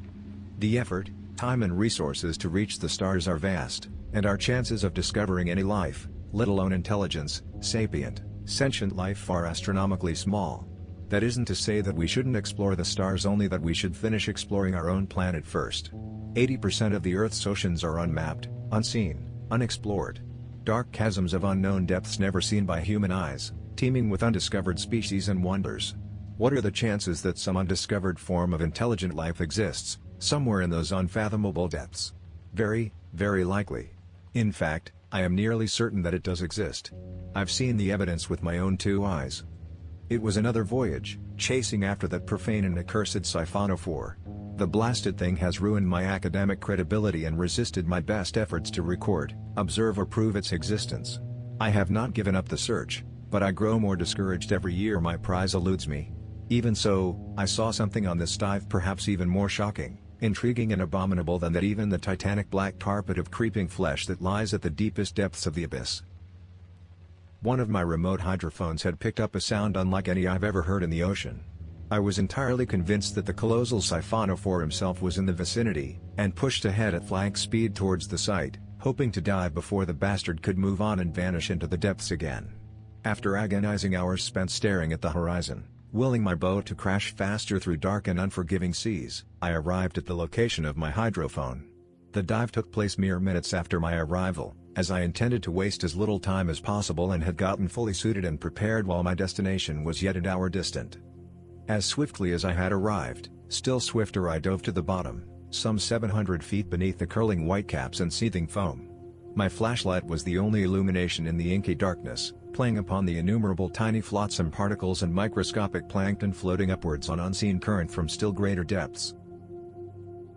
The effort, time and resources to reach the stars are vast, and our chances of discovering any life, let alone intelligence, sapient, sentient life are astronomically small. That isn't to say that we shouldn't explore the stars, only that we should finish exploring our own planet first. 80% of the Earth's oceans are unmapped, unseen, unexplored. Dark chasms of unknown depths never seen by human eyes, teeming with undiscovered species and wonders. What are the chances that some undiscovered form of intelligent life exists, somewhere in those unfathomable depths? Very, very likely. In fact, I am nearly certain that it does exist. I've seen the evidence with my own two eyes. It was another voyage, chasing after that profane and accursed siphonophore. The blasted thing has ruined my academic credibility and resisted my best efforts to record, observe or prove its existence. I have not given up the search, but I grow more discouraged every year my prize eludes me. Even so, I saw something on this dive perhaps even more shocking, intriguing and abominable than that even the titanic black carpet of creeping flesh that lies at the deepest depths of the abyss. One of my remote hydrophones had picked up a sound unlike any I've ever heard in the ocean. I was entirely convinced that the colossal siphonophore himself was in the vicinity, and pushed ahead at flank speed towards the site, hoping to dive before the bastard could move on and vanish into the depths again. After agonizing hours spent staring at the horizon, willing my boat to crash faster through dark and unforgiving seas, I arrived at the location of my hydrophone. The dive took place mere minutes after my arrival, as I intended to waste as little time as possible and had gotten fully suited and prepared while my destination was yet an hour distant. As swiftly as I had arrived, still swifter I dove to the bottom, some 700 feet beneath the curling whitecaps and seething foam. My flashlight was the only illumination in the inky darkness, playing upon the innumerable tiny flotsam particles and microscopic plankton floating upwards on unseen current from still greater depths.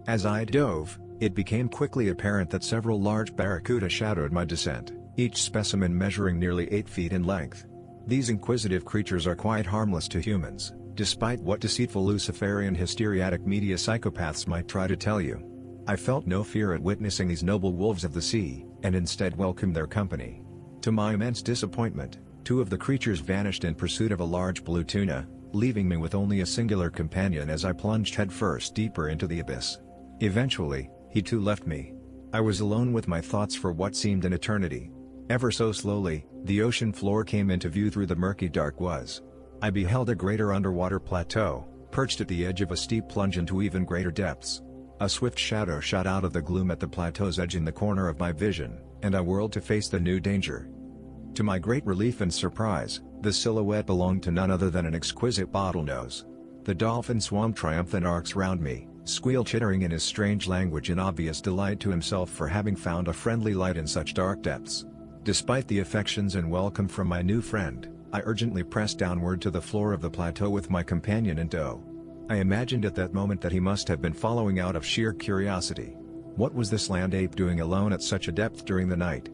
As I dove, it became quickly apparent that several large barracuda shadowed my descent, each specimen measuring nearly 8 feet in length. These inquisitive creatures are quite harmless to humans, despite what deceitful Luciferian hysteriatic media psychopaths might try to tell you. I felt no fear at witnessing these noble wolves of the sea, and instead welcomed their company. To my immense disappointment, 2 of the creatures vanished in pursuit of a large blue tuna, leaving me with only a singular companion as I plunged headfirst deeper into the abyss. Eventually, he too left me. I was alone with my thoughts for what seemed an eternity. Ever so slowly, the ocean floor came into view through the murky dark was. I beheld a greater underwater plateau, perched at the edge of a steep plunge into even greater depths. A swift shadow shot out of the gloom at the plateau's edge in the corner of my vision, and I whirled to face the new danger. To my great relief and surprise, the silhouette belonged to none other than an exquisite bottlenose. The dolphin swam triumphant arcs round me, squeal chittering in his strange language in obvious delight to himself for having found a friendly light in such dark depths. Despite the affections and welcome from my new friend, I urgently pressed downward to the floor of the plateau with my companion in tow. I imagined at that moment that he must have been following out of sheer curiosity. What was this land ape doing alone at such a depth during the night?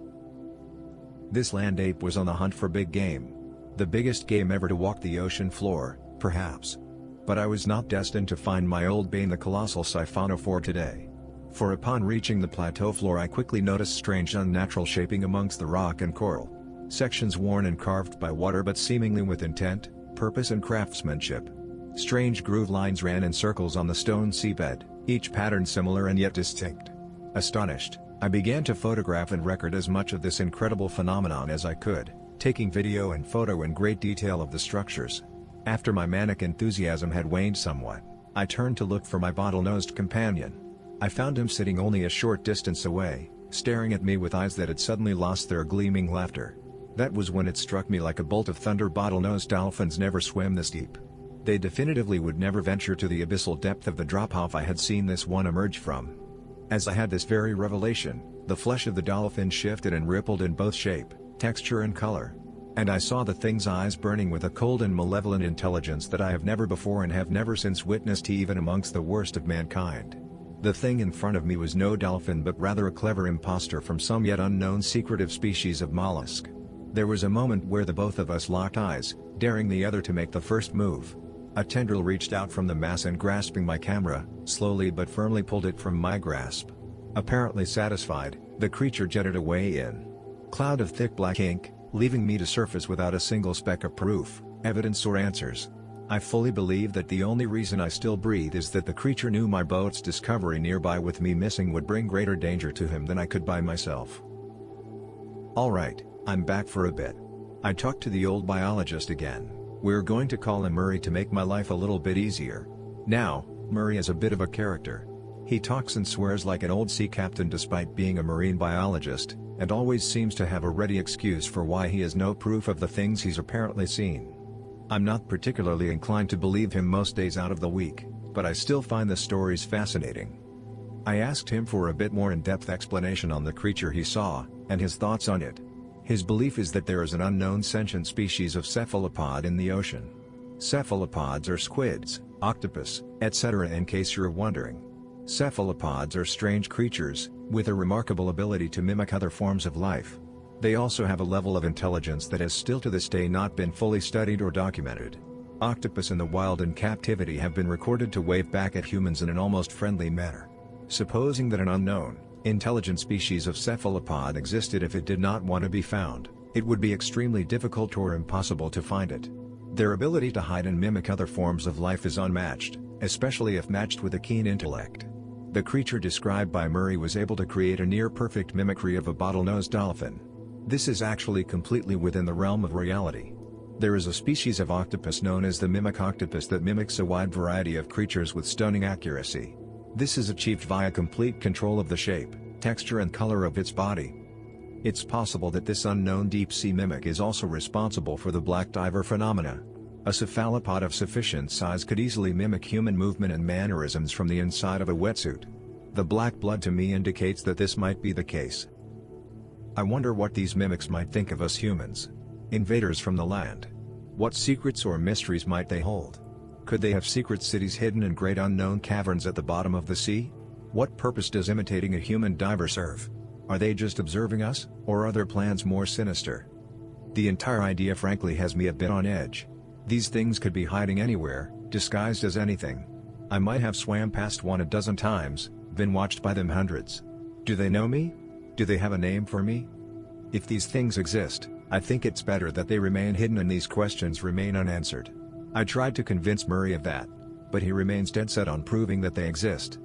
This land ape was on the hunt for big game. The biggest game ever to walk the ocean floor, perhaps. But I was not destined to find my old bane the colossal siphonophore today. For upon reaching the plateau floor I quickly noticed strange unnatural shaping amongst the rock and coral. Sections worn and carved by water but seemingly with intent, purpose and craftsmanship. Strange groove lines ran in circles on the stone seabed, each pattern similar and yet distinct. Astonished, I began to photograph and record as much of this incredible phenomenon as I could, taking video and photo in great detail of the structures. After my manic enthusiasm had waned somewhat, I turned to look for my bottlenosed companion. I found him sitting only a short distance away, staring at me with eyes that had suddenly lost their gleaming laughter. That was when it struck me like a bolt of thunder: bottlenose dolphins never swim this deep. They definitively would never venture to the abyssal depth of the drop-off I had seen this one emerge from. As I had this very revelation, the flesh of the dolphin shifted and rippled in both shape, texture and color. And I saw the thing's eyes burning with a cold and malevolent intelligence that I have never before and have never since witnessed even amongst the worst of mankind. The thing in front of me was no dolphin but rather a clever impostor from some yet unknown secretive species of mollusk. There was a moment where the both of us locked eyes, daring the other to make the first move. A tendril reached out from the mass and grasping my camera, slowly but firmly pulled it from my grasp. Apparently satisfied, the creature jetted away in cloud of thick black ink, leaving me to surface without a single speck of proof, evidence or answers. I fully believe that the only reason I still breathe is that the creature knew my boat's discovery nearby with me missing would bring greater danger to him than I could by myself. Alright, I'm back for a bit. I talked to the old biologist again. We're going to call him Murray to make my life a little bit easier. Now, Murray is a bit of a character. He talks and swears like an old sea captain despite being a marine biologist, and always seems to have a ready excuse for why he has no proof of the things he's apparently seen. I'm not particularly inclined to believe him most days out of the week, but I still find the stories fascinating. I asked him for a bit more in-depth explanation on the creature he saw, and his thoughts on it. His belief is that there is an unknown sentient species of cephalopod in the ocean. Cephalopods are squids, octopus, etc. in case you're wondering. Cephalopods are strange creatures, with a remarkable ability to mimic other forms of life. They also have a level of intelligence that has still to this day not been fully studied or documented. Octopus in the wild and captivity have been recorded to wave back at humans in an almost friendly manner. Supposing that an unknown, intelligent species of cephalopod existed if it did not want to be found, it would be extremely difficult or impossible to find it. Their ability to hide and mimic other forms of life is unmatched, especially if matched with a keen intellect. The creature described by Murray was able to create a near-perfect mimicry of a bottlenose dolphin. This is actually completely within the realm of reality. There is a species of octopus known as the mimic octopus that mimics a wide variety of creatures with stunning accuracy. This is achieved via complete control of the shape, texture and color of its body. It's possible that this unknown deep-sea mimic is also responsible for the black diver phenomena. A cephalopod of sufficient size could easily mimic human movement and mannerisms from the inside of a wetsuit. The black blood to me indicates that this might be the case. I wonder what these mimics might think of us humans. Invaders from the land. What secrets or mysteries might they hold? Could they have secret cities hidden in great unknown caverns at the bottom of the sea? What purpose does imitating a human diver serve? Are they just observing us, or are their plans more sinister? The entire idea frankly has me a bit on edge. These things could be hiding anywhere, disguised as anything. I might have swam past one a dozen times, been watched by them hundreds. Do they know me? Do they have a name for me? If these things exist, I think it's better that they remain hidden and these questions remain unanswered. I tried to convince Murray of that, but he remains dead set on proving that they exist.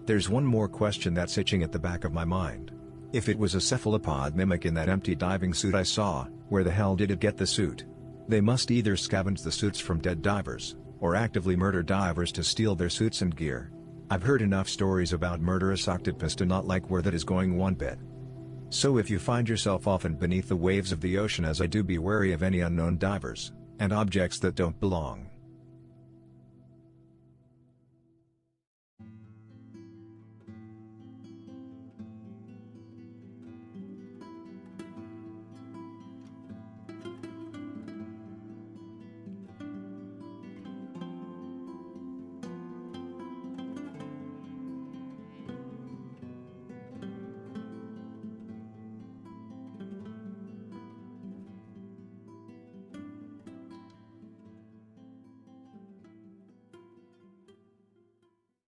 There's one more question that's itching at the back of my mind. If it was a cephalopod mimic in that empty diving suit I saw, where the hell did it get the suit? They must either scavenge the suits from dead divers, or actively murder divers to steal their suits and gear. I've heard enough stories about murderous octopus to not like where that is going one bit. So if you find yourself often beneath the waves of the ocean as I do, be wary of any unknown divers, and objects that don't belong.